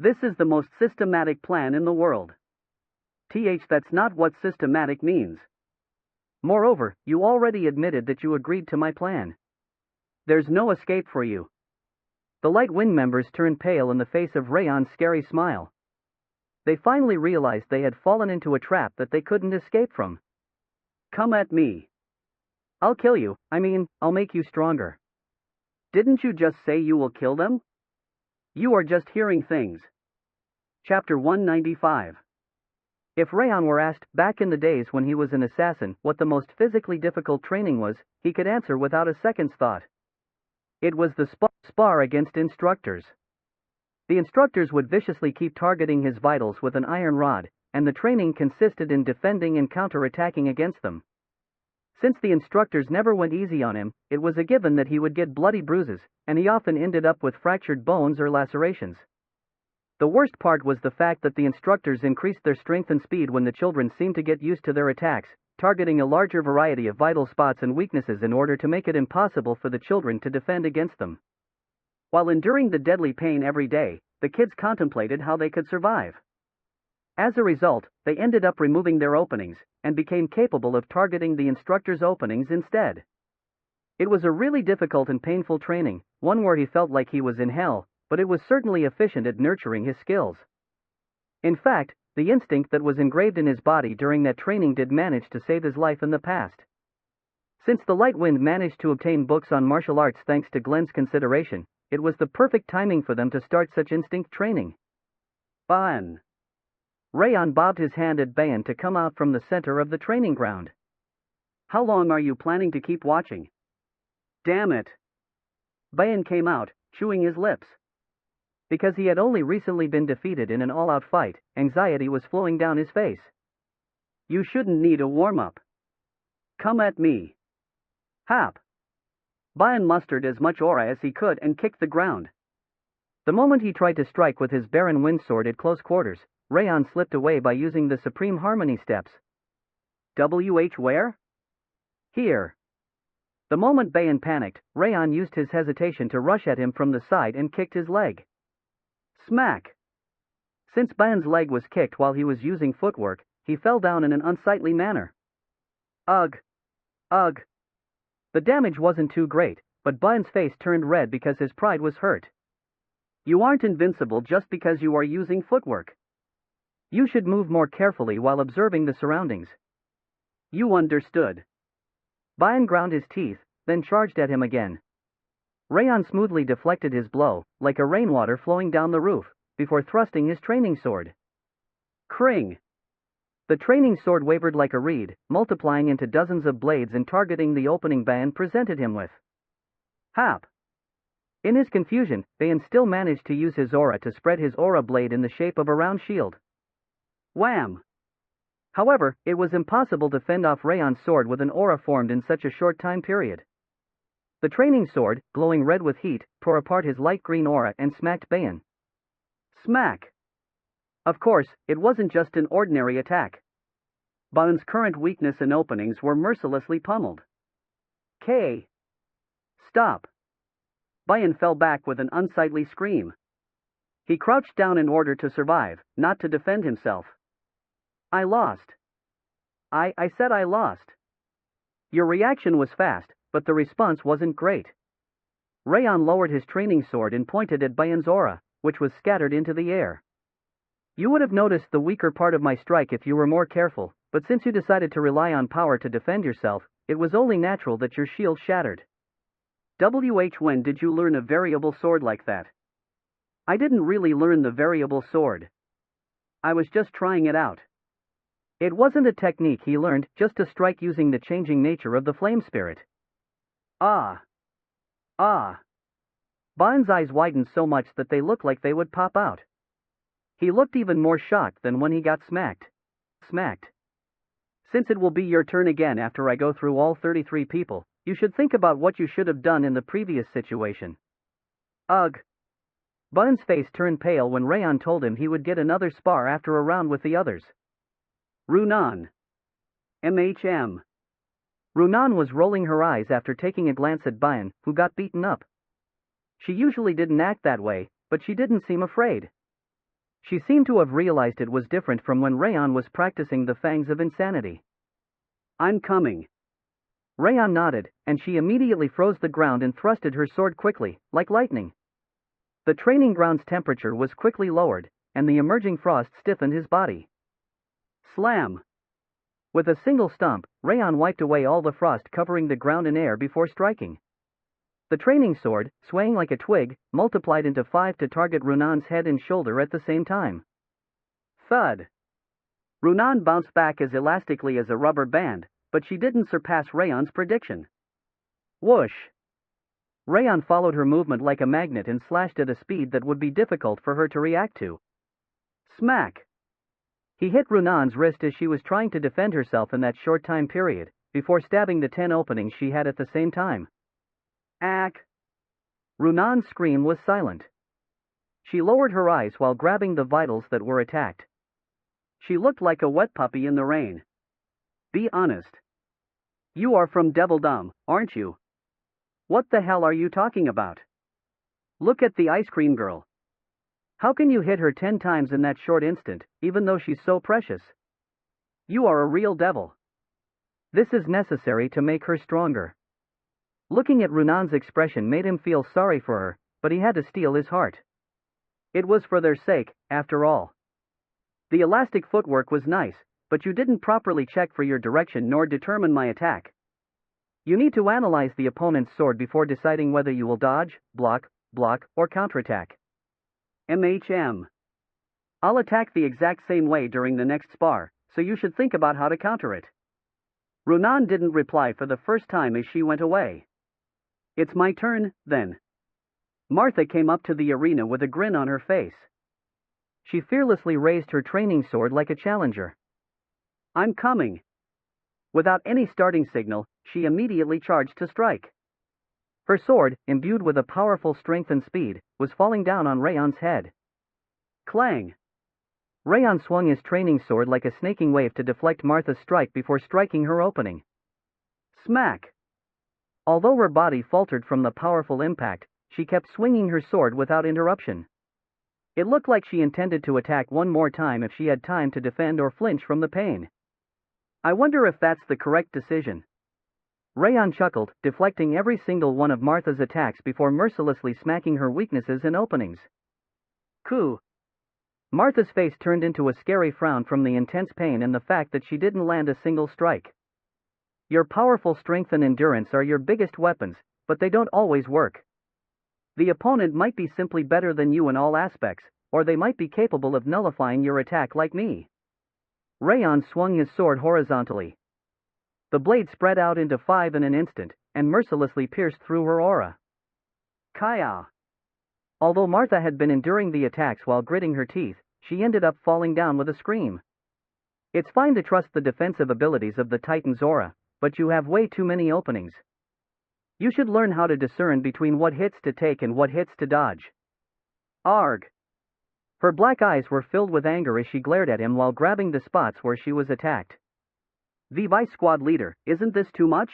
This is the most systematic plan in the world. That's not what systematic means. Moreover, you already admitted that you agreed to my plan. There's no escape for you. The Light Wind members turned pale in the face of Raon's scary smile. They finally realized they had fallen into a trap that they couldn't escape from. Come at me. I'll kill you, I'll make you stronger. Didn't you just say you will kill them? You are just hearing things. Chapter 195. If Raon were asked, back in the days when he was an assassin, what the most physically difficult training was, he could answer without a second's thought. It was the spar against instructors. The instructors would viciously keep targeting his vitals with an iron rod, and the training consisted in defending and counter-attacking against them. Since the instructors never went easy on him, it was a given that he would get bloody bruises, and he often ended up with fractured bones or lacerations. The worst part was the fact that the instructors increased their strength and speed when the children seemed to get used to their attacks, targeting a larger variety of vital spots and weaknesses in order to make it impossible for the children to defend against them. While enduring the deadly pain every day, the kids contemplated how they could survive. As a result, they ended up removing their openings, and became capable of targeting the instructor's openings instead. It was a really difficult and painful training, one where he felt like he was in hell, but it was certainly efficient at nurturing his skills. In fact, the instinct that was engraved in his body during that training did manage to save his life in the past. Since the Light Wind managed to obtain books on martial arts thanks to Glenn's consideration, it was the perfect timing for them to start such instinct training. Bayan. Raon bobbed his hand at Bayan to come out from the center of the training ground. How long are you planning to keep watching? Damn it. Bayan came out, chewing his lips. Because he had only recently been defeated in an all-out fight, anxiety was flowing down his face. You shouldn't need a warm-up. Come at me. Hap. Bayan mustered as much aura as he could and kicked the ground. The moment he tried to strike with his Baron Windsword at close quarters, Raon slipped away by using the Supreme Harmony steps. Where? Here. The moment Bayan panicked, Raon used his hesitation to rush at him from the side and kicked his leg. Smack! Since Bayan's leg was kicked while he was using footwork, he fell down in an unsightly manner. Ugh! Ugh! The damage wasn't too great, but Bayan's face turned red because his pride was hurt. You aren't invincible just because you are using footwork. You should move more carefully while observing the surroundings. You understood. Bayan ground his teeth, then charged at him again. Raon smoothly deflected his blow, like a rainwater flowing down the roof, before thrusting his training sword. Kring! The training sword wavered like a reed, multiplying into dozens of blades and targeting the opening Bayan presented him with. Hap! In his confusion, Bayan still managed to use his aura to spread his aura blade in the shape of a round shield. Wham! However, it was impossible to fend off Raon's sword with an aura formed in such a short time period. The training sword, glowing red with heat, tore apart his light green aura and smacked Bayan. Smack! Of course, it wasn't just an ordinary attack. Bayan's current weakness and openings were mercilessly pummeled. K. Stop! Bayan fell back with an unsightly scream. He crouched down in order to survive, not to defend himself. I lost. I said I lost. Your reaction was fast, but the response wasn't great. Raon lowered his training sword and pointed at Bayan's aura, which was scattered into the air. You would have noticed the weaker part of my strike if you were more careful, but since you decided to rely on power to defend yourself, it was only natural that your shield shattered. When did you learn a variable sword like that? I didn't really learn the variable sword. I was just trying it out. It wasn't a technique he learned, just to strike using the changing nature of the flame spirit. Ah. Ah. Bayan's eyes widened so much that they looked like they would pop out. He looked even more shocked than when he got smacked. Since it will be your turn again after I go through all 33 people, you should think about what you should have done in the previous situation. Ugh. Bayan's face turned pale when Raon told him he would get another spar after a round with the others. Runan. MHM. Runan was rolling her eyes after taking a glance at Bayan, who got beaten up. She usually didn't act that way, but she didn't seem afraid. She seemed to have realized it was different from when Raon was practicing the fangs of insanity. I'm coming. Raon nodded, and she immediately froze the ground and thrusted her sword quickly, like lightning. The training ground's temperature was quickly lowered, and the emerging frost stiffened his body. Slam! With a single stomp, Raon wiped away all the frost covering the ground and air before striking. The training sword, swaying like a twig, multiplied into 5 to target Runan's head and shoulder at the same time. Thud! Runan bounced back as elastically as a rubber band, but she didn't surpass Raon's prediction. Whoosh! Raon followed her movement like a magnet and slashed at a speed that would be difficult for her to react to. Smack! He hit Runan's wrist as she was trying to defend herself in that short time period, before stabbing the 10 openings she had at the same time. Ack! Runan's scream was silent. She lowered her eyes while grabbing the vitals that were attacked. She looked like a wet puppy in the rain. Be honest. You are from Devildom, aren't you? What the hell are you talking about? Look at the ice cream girl. How can you hit her 10 times in that short instant, even though she's so precious? You are a real devil. This is necessary to make her stronger. Looking at Runan's expression made him feel sorry for her, but he had to steel his heart. It was for their sake, after all. The elastic footwork was nice, but you didn't properly check for your direction nor determine my attack. You need to analyze the opponent's sword before deciding whether you will dodge, block, or counterattack. I'll attack the exact same way during the next spar, so you should think about how to counter it. Runan didn't reply for the first time as she went away. It's my turn, then. Martha came up to the arena with a grin on her face. She fearlessly raised her training sword like a challenger. I'm coming. Without any starting signal, she immediately charged to strike. Her sword, imbued with a powerful strength and speed, was falling down on Raon's head. Clang! Raon swung his training sword like a snaking wave to deflect Martha's strike before striking her opening. Smack! Although her body faltered from the powerful impact, she kept swinging her sword without interruption. It looked like she intended to attack one more time if she had time to defend or flinch from the pain. I wonder if that's the correct decision. Raon chuckled, deflecting every single one of Martha's attacks before mercilessly smacking her weaknesses and openings. Coo! Martha's face turned into a scary frown from the intense pain and the fact that she didn't land a single strike. Your powerful strength and endurance are your biggest weapons, but they don't always work. The opponent might be simply better than you in all aspects, or they might be capable of nullifying your attack like me. Raon swung his sword horizontally. The blade spread out into 5 in an instant, and mercilessly pierced through her aura. Kaya! Although Martha had been enduring the attacks while gritting her teeth, she ended up falling down with a scream. It's fine to trust the defensive abilities of the Titan's aura, but you have way too many openings. You should learn how to discern between what hits to take and what hits to dodge. Arg! Her black eyes were filled with anger as she glared at him while grabbing the spots where she was attacked. The Vice Squad leader, isn't this too much?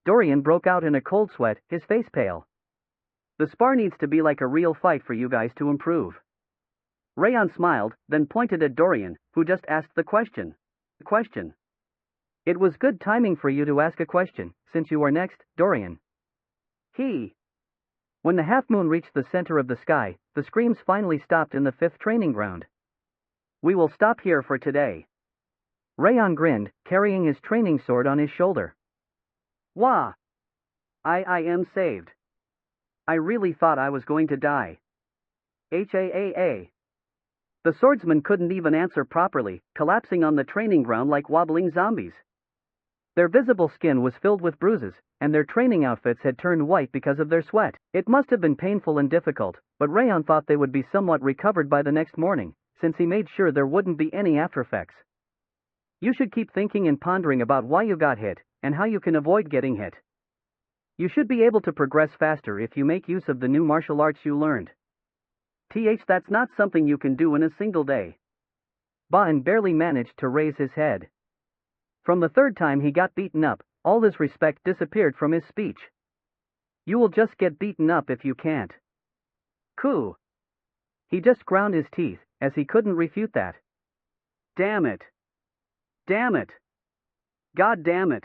Dorian broke out in a cold sweat, his face pale. The spar needs to be like a real fight for you guys to improve. Raon smiled, then pointed at Dorian, who just asked the question. It was good timing for you to ask a question, since you are next, Dorian. When the half-moon reached the center of the sky, the screams finally stopped in the 5th training ground. We will stop here for today. Raon grinned, carrying his training sword on his shoulder. Wah! I am saved. I really thought I was going to die. HAAA. The swordsman couldn't even answer properly, collapsing on the training ground like wobbling zombies. Their visible skin was filled with bruises, and their training outfits had turned white because of their sweat. It must have been painful and difficult, but Raon thought they would be somewhat recovered by the next morning, since he made sure there wouldn't be any aftereffects. You should keep thinking and pondering about why you got hit, and how you can avoid getting hit. You should be able to progress faster if you make use of the new martial arts you learned. That's not something you can do in a single day. Ba'an barely managed to raise his head. From the 3rd time he got beaten up, all his respect disappeared from his speech. You will just get beaten up if you can't. Coo! He just ground his teeth, as he couldn't refute that. Damn it! Damn it! God damn it!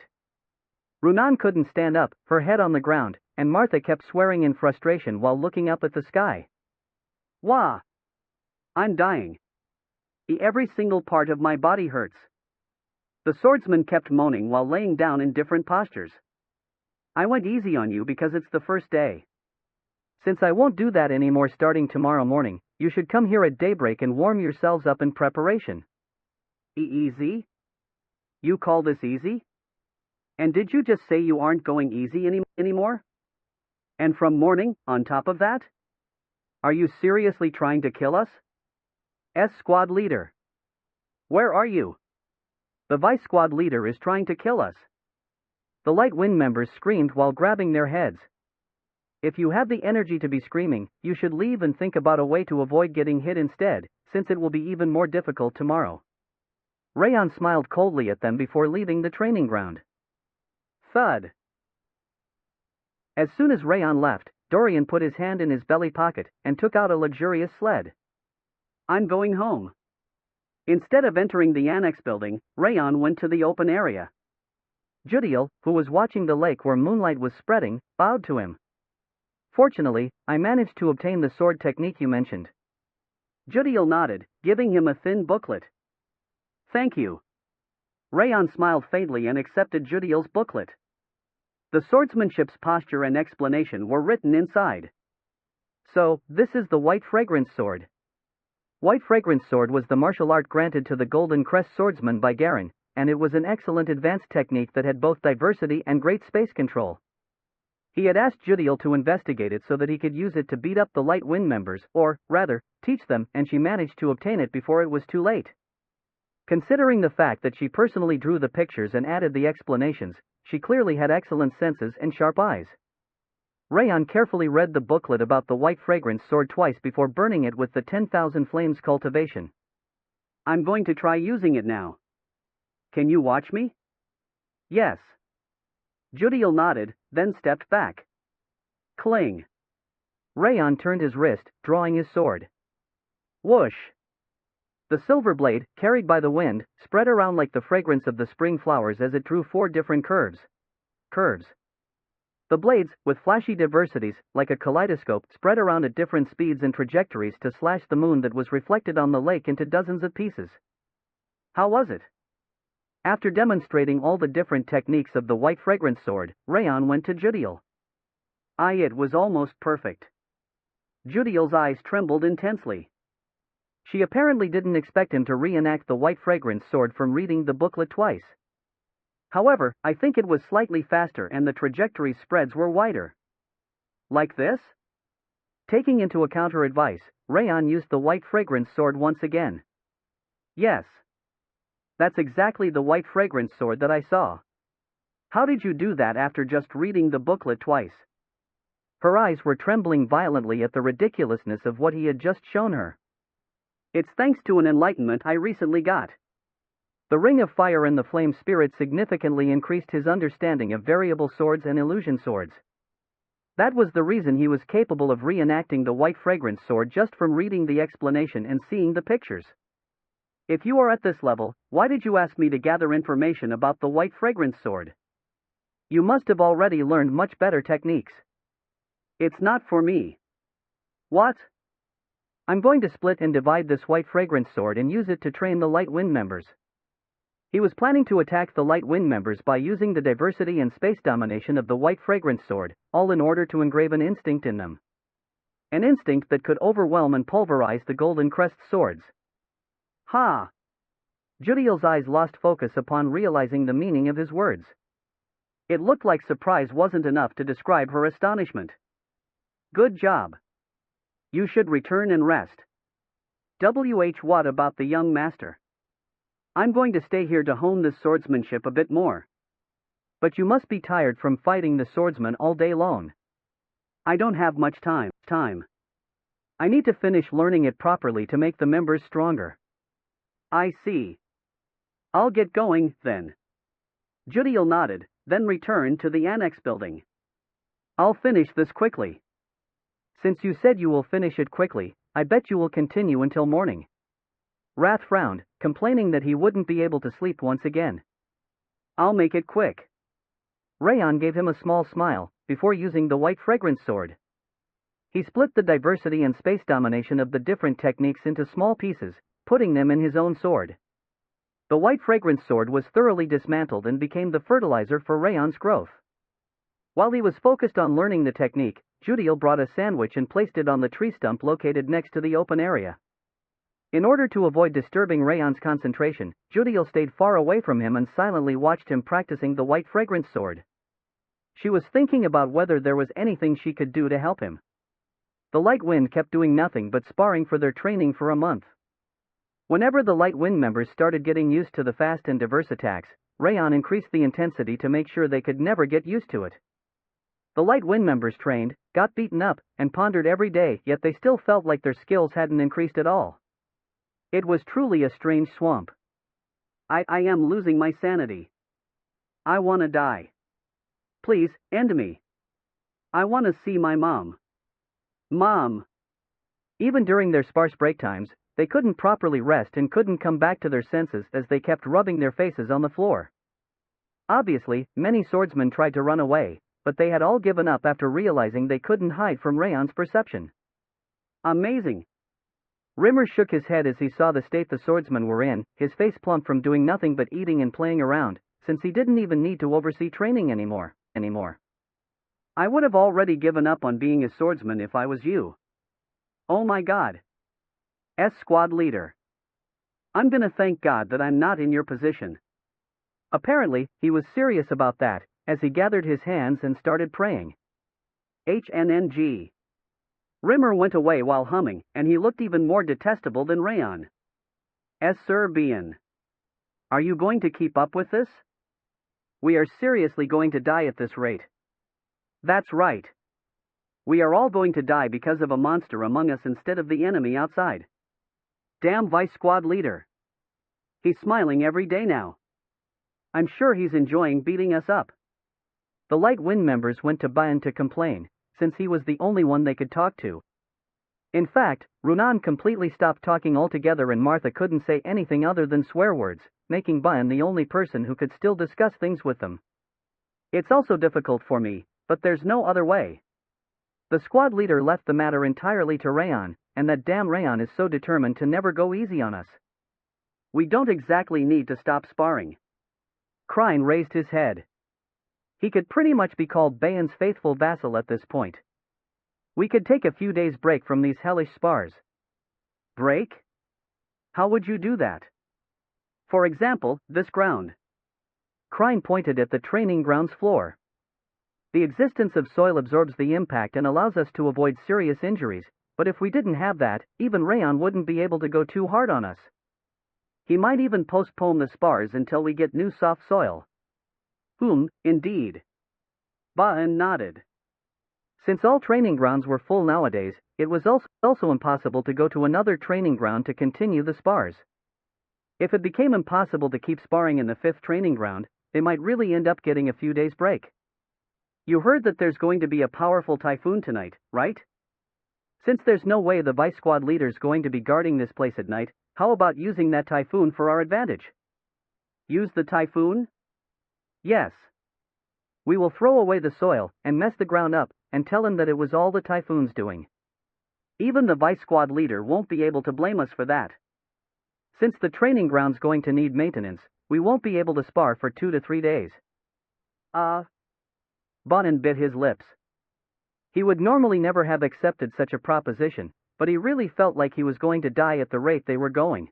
Runan couldn't stand up, her head on the ground, and Martha kept swearing in frustration while looking up at the sky. Wah! I'm dying. Every single part of my body hurts. The swordsman kept moaning while laying down in different postures. I went easy on you because it's the first day. Since I won't do that anymore starting tomorrow morning, you should come here at daybreak and warm yourselves up in preparation. Easy? You call this easy? And did you just say you aren't going easy anymore? And from morning, on top of that? Are you seriously trying to kill us? Squad leader. Where are you? The vice squad leader is trying to kill us. The Light Wind members screamed while grabbing their heads. If you have the energy to be screaming, you should leave and think about a way to avoid getting hit instead, since it will be even more difficult tomorrow. Raon smiled coldly at them before leaving the training ground. Thud. As soon as Raon left, Dorian put his hand in his belly pocket and took out a luxurious sled. I'm going home. Instead of entering the annex building, Raon went to the open area. Judiel, who was watching the lake where moonlight was spreading, bowed to him. Fortunately, I managed to obtain the sword technique you mentioned. Judiel nodded, giving him a thin booklet. Thank you. Raon smiled faintly and accepted Judiel's booklet. The swordsmanship's posture and explanation were written inside. So, this is the White Fragrance Sword. White Fragrance Sword was the martial art granted to the Golden Crest Swordsman by Garen, and it was an excellent advanced technique that had both diversity and great space control. He had asked Judiel to investigate it so that he could use it to beat up the Light Wind members, or, rather, teach them, and she managed to obtain it before it was too late. Considering the fact that she personally drew the pictures and added the explanations, she clearly had excellent senses and sharp eyes. Raon carefully read the booklet about the White Fragrance Sword twice before burning it with the 10,000 Flames cultivation. I'm going to try using it now. Can you watch me? Yes. Judiel nodded, then stepped back. Cling. Raon turned his wrist, drawing his sword. Whoosh. The silver blade, carried by the wind, spread around like the fragrance of the spring flowers as it drew 4 different curves. The blades, with flashy diversities, like a kaleidoscope, spread around at different speeds and trajectories to slash the moon that was reflected on the lake into dozens of pieces. How was it? After demonstrating all the different techniques of the White Fragrance Sword, Raon went to Judiel. It was almost perfect. Judiel's eyes trembled intensely. She apparently didn't expect him to reenact the White Fragrance Sword from reading the booklet twice. However, I think it was slightly faster and the trajectory spreads were wider. Like this? Taking into account her advice, Raon used the White Fragrance Sword once again. Yes. That's exactly the White Fragrance Sword that I saw. How did you do that after just reading the booklet twice? Her eyes were trembling violently at the ridiculousness of what he had just shown her. It's thanks to an enlightenment I recently got. The Ring of Fire and the Flame Spirit significantly increased his understanding of variable swords and illusion swords. That was the reason he was capable of reenacting the White Fragrance Sword just from reading the explanation and seeing the pictures. If you are at this level, why did you ask me to gather information about the White Fragrance Sword? You must have already learned much better techniques. It's not for me. What? I'm going to split and divide this White Fragrance Sword and use it to train the Light Wind members. He was planning to attack the Light Wind members by using the diversity and space domination of the White Fragrance Sword, all in order to engrave an instinct in them. An instinct that could overwhelm and pulverize the Golden Crest swords. Ha! Judiel's eyes lost focus upon realizing the meaning of his words. It looked like surprise wasn't enough to describe her astonishment. Good job. You should return and rest. What about the young master? I'm going to stay here to hone this swordsmanship a bit more. But you must be tired from fighting the swordsman all day long. I don't have much time. I need to finish learning it properly to make the members stronger. I see. I'll get going, then. Judiel nodded, then returned to the annex building. I'll finish this quickly. Since you said you will finish it quickly, I bet you will continue until morning. Wrath frowned, complaining that he wouldn't be able to sleep once again. I'll make it quick. Raon gave him a small smile, before using the White Fragrance Sword. He split the diversity and space domination of the different techniques into small pieces, putting them in his own sword. The White Fragrance Sword was thoroughly dismantled and became the fertilizer for Raon's growth. While he was focused on learning the technique, Judiel brought a sandwich and placed it on the tree stump located next to the open area. In order to avoid disturbing Raon's concentration, Judiel stayed far away from him and silently watched him practicing the white fragrance sword. She was thinking about whether there was anything she could do to help him. The Light Wind kept doing nothing but sparring for their training for a month. Whenever the Light Wind members started getting used to the fast and diverse attacks, Raon increased the intensity to make sure they could never get used to it. The Light Wind members trained, got beaten up, and pondered every day, yet they still felt like their skills hadn't increased at all. It was truly a strange swamp. I am losing my sanity. I wanna die. Please, end me. I wanna see my mom. Mom! Even during their sparse break times, they couldn't properly rest and couldn't come back to their senses as they kept rubbing their faces on the floor. Obviously, many swordsmen tried to run away, but they had all given up after realizing they couldn't hide from Raon's perception. Amazing! Rimmer shook his head as he saw the state the swordsmen were in, his face plump from doing nothing but eating and playing around, since he didn't even need to oversee training anymore. I would have already given up on being a swordsman if I was you. Oh my God. Squad leader. I'm gonna thank God that I'm not in your position. Apparently, he was serious about that, as he gathered his hands and started praying. HNNG. Rimmer went away while humming, and he looked even more detestable than Raon. Serbian. Are you going to keep up with this? We are seriously going to die at this rate. That's right. We are all going to die because of a monster among us instead of the enemy outside. Damn Vice Squad leader. He's smiling every day now. I'm sure he's enjoying beating us up. The Light Wind members went to Bayan to complain, since he was the only one they could talk to. In fact, Runan completely stopped talking altogether and Martha couldn't say anything other than swear words, making Bayan the only person who could still discuss things with them. It's also difficult for me, but there's no other way. The squad leader left the matter entirely to Raon, and that damn Raon is so determined to never go easy on us. We don't exactly need to stop sparring. Krine raised his head. He could pretty much be called Bayan's faithful vassal at this point. We could take a few days' break from these hellish spars. Break? How would you do that? For example, this ground. Krine pointed at the training ground's floor. The existence of soil absorbs the impact and allows us to avoid serious injuries, but if we didn't have that, even Raon wouldn't be able to go too hard on us. He might even postpone the spars until we get new soft soil. Indeed. Bayan nodded. Since all training grounds were full nowadays, it was also impossible to go to another training ground to continue the spars. If it became impossible to keep sparring in the 5th training ground, they might really end up getting a few days' break. You heard that there's going to be a powerful typhoon tonight, right? Since there's no way the Vice Squad leader's going to be guarding this place at night, how about using that typhoon for our advantage? Use the typhoon? Yes. We will throw away the soil, and mess the ground up, and tell him that it was all the typhoon's doing. Even the Vice Squad leader won't be able to blame us for that. Since the training ground's going to need maintenance, we won't be able to spar for 2 to 3 days. Bayan bit his lips. He would normally never have accepted such a proposition, but he really felt like he was going to die at the rate they were going.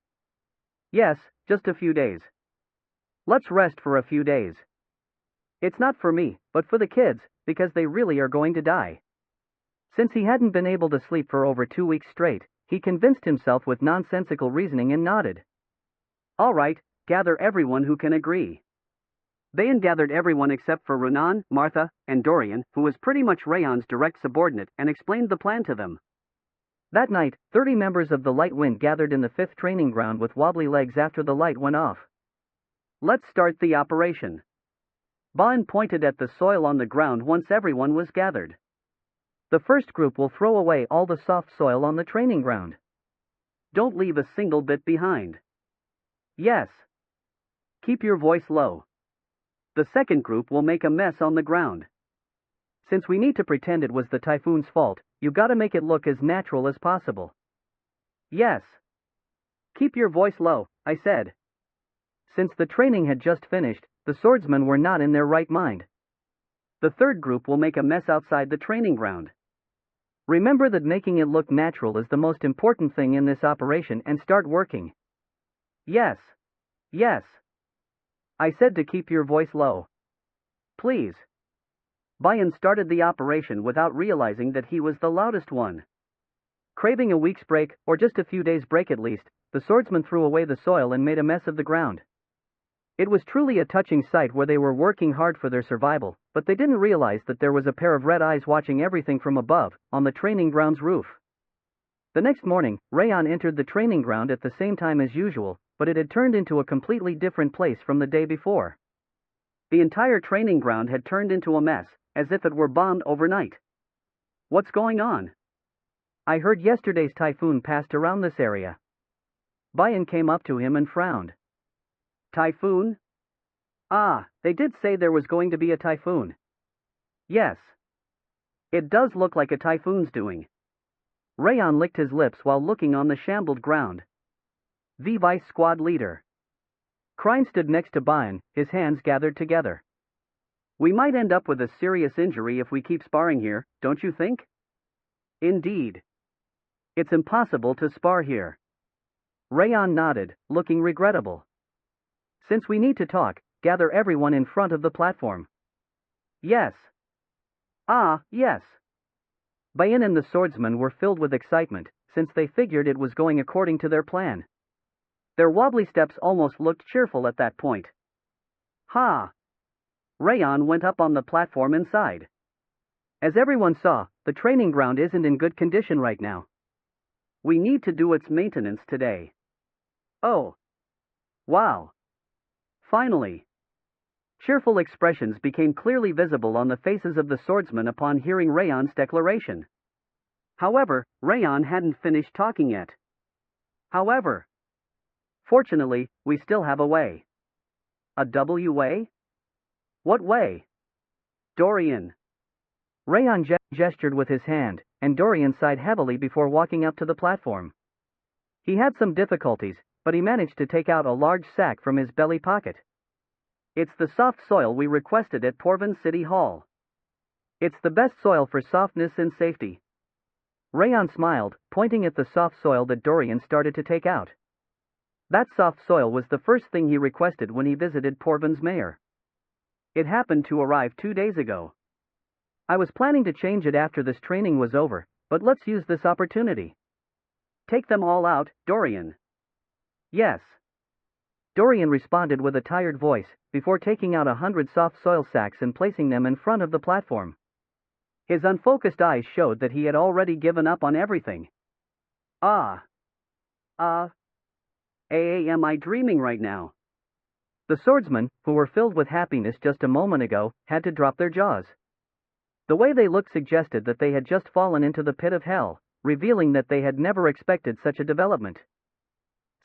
Yes, just a few days. Let's rest for a few days. It's not for me, but for the kids, because they really are going to die. Since he hadn't been able to sleep for over 2 weeks straight, he convinced himself with nonsensical reasoning and nodded. All right, gather everyone who can agree. Bayan gathered everyone except for Runan, Martha, and Dorian, who was pretty much Raon's direct subordinate, and explained the plan to them. That night, 30 members of the Light Wind gathered in the 5th training ground with wobbly legs after the light went off. Let's start the operation. Bayan pointed at the soil on the ground once everyone was gathered. The first group will throw away all the soft soil on the training ground. Don't leave a single bit behind. Yes. Keep your voice low. The second group will make a mess on the ground. Since we need to pretend it was the typhoon's fault, you gotta make it look as natural as possible. Yes. Keep your voice low, I said. Since the training had just finished, the swordsmen were not in their right mind. The third group will make a mess outside the training ground. Remember that making it look natural is the most important thing in this operation and start working. Yes. Yes. I said to keep your voice low. Please. Bayan started the operation without realizing that he was the loudest one. Craving a week's break, or just a few days' break at least, the swordsman threw away the soil and made a mess of the ground. It was truly a touching sight where they were working hard for their survival, but they didn't realize that there was a pair of red eyes watching everything from above, on the training ground's roof. The next morning, Raon entered the training ground at the same time as usual, but it had turned into a completely different place from the day before. The entire training ground had turned into a mess, as if it were bombed overnight. What's going on? I heard yesterday's typhoon passed around this area. Bayan came up to him and frowned. Typhoon? Ah, they did say there was going to be a typhoon. Yes. It does look like a typhoon's doing. Raon licked his lips while looking on the shambled ground. The vice squad leader. Krine stood next to Bayan, his hands gathered together. We might end up with a serious injury if we keep sparring here, don't you think? Indeed. It's impossible to spar here. Raon nodded, looking regrettable. Since we need to talk, gather everyone in front of the platform. Yes. Ah, yes. Bayan and the swordsman were filled with excitement, since they figured it was going according to their plan. Their wobbly steps almost looked cheerful at that point. Ha! Raon went up on the platform inside. As everyone saw, the training ground isn't in good condition right now. We need to do its maintenance today. Oh. Wow. Finally. Cheerful expressions became clearly visible on the faces of the swordsmen upon hearing Raon's declaration. However, Raon hadn't finished talking yet. However. Fortunately, we still have a way. A way? What way? Dorian. Raon gestured with his hand, and Dorian sighed heavily before walking up to the platform. He had some difficulties, but he managed to take out a large sack from his belly pocket. It's the soft soil we requested at Porvin City Hall. It's the best soil for softness and safety. Raon smiled, pointing at the soft soil that Dorian started to take out. That soft soil was the first thing he requested when he visited Porvin's mayor. It happened to arrive 2 days ago. I was planning to change it after this training was over, but let's use this opportunity. Take them all out, Dorian. Yes. Dorian responded with a tired voice, before taking out 100 soft soil sacks and placing them in front of the platform. His unfocused eyes showed that he had already given up on everything. Am I dreaming right now? The swordsmen, who were filled with happiness just a moment ago, had to drop their jaws. The way they looked suggested that they had just fallen into the pit of hell, revealing that they had never expected such a development.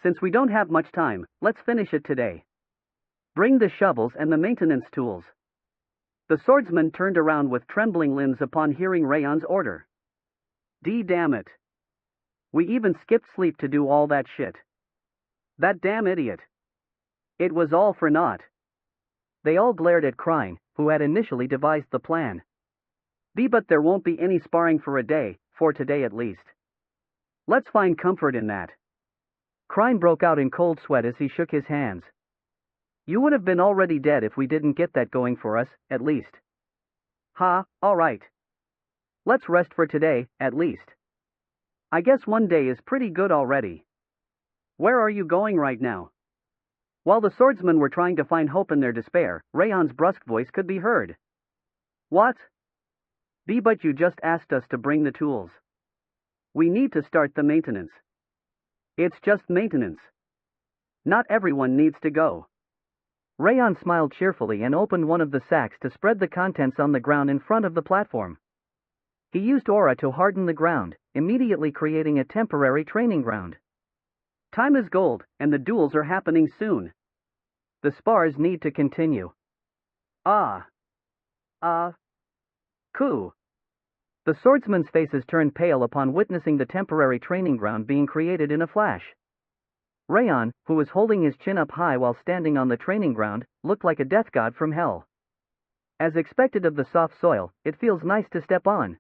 Since we don't have much time, let's finish it today. Bring the shovels and the maintenance tools. The swordsman turned around with trembling limbs upon hearing Raon's order. Damn it. We even skipped sleep to do all that shit. That damn idiot. It was all for naught. They all glared at Krine, who had initially devised the plan. But there won't be any sparring for a day, for today at least. Let's find comfort in that. Krine broke out in cold sweat as he shook his hands. You would have been already dead if we didn't get that going for us, at least. All right. Let's rest for today, at least. I guess one day is pretty good already. Where are you going right now? While the swordsmen were trying to find hope in their despair, Raon's brusque voice could be heard. What? But you just asked us to bring the tools. We need to start the maintenance. It's just maintenance. Not everyone needs to go. Raon smiled cheerfully and opened one of the sacks to spread the contents on the ground in front of the platform. He used aura to harden the ground, immediately creating a temporary training ground. Time is gold, and the duels are happening soon. The spars need to continue. Coup. The swordsmen's faces turned pale upon witnessing the temporary training ground being created in a flash. Raon, who was holding his chin up high while standing on the training ground, looked like a death god from hell. As expected of the soft soil, it feels nice to step on.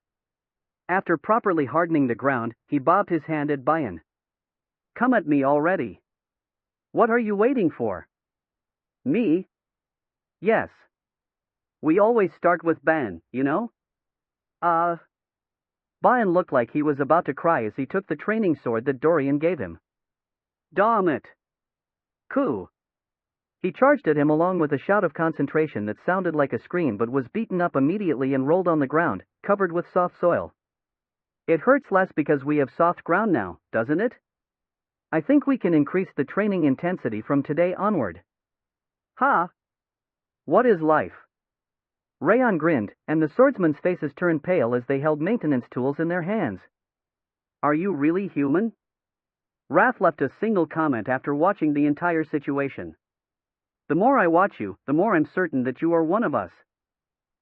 After properly hardening the ground, he bobbed his hand at Bayan. Come at me already. What are you waiting for? Me? Yes. We always start with Ban, you know? Bayan looked like he was about to cry as he took the training sword that Dorian gave him. Damn it! Ku! He charged at him along with a shout of concentration that sounded like a scream but was beaten up immediately and rolled on the ground, covered with soft soil. It hurts less because we have soft ground now, doesn't it? I think we can increase the training intensity from today onward. Ha! What is life? Raon grinned, and the swordsmen's faces turned pale as they held maintenance tools in their hands. Are you really human? Wrath left a single comment after watching the entire situation. The more I watch you, the more I'm certain that you are one of us.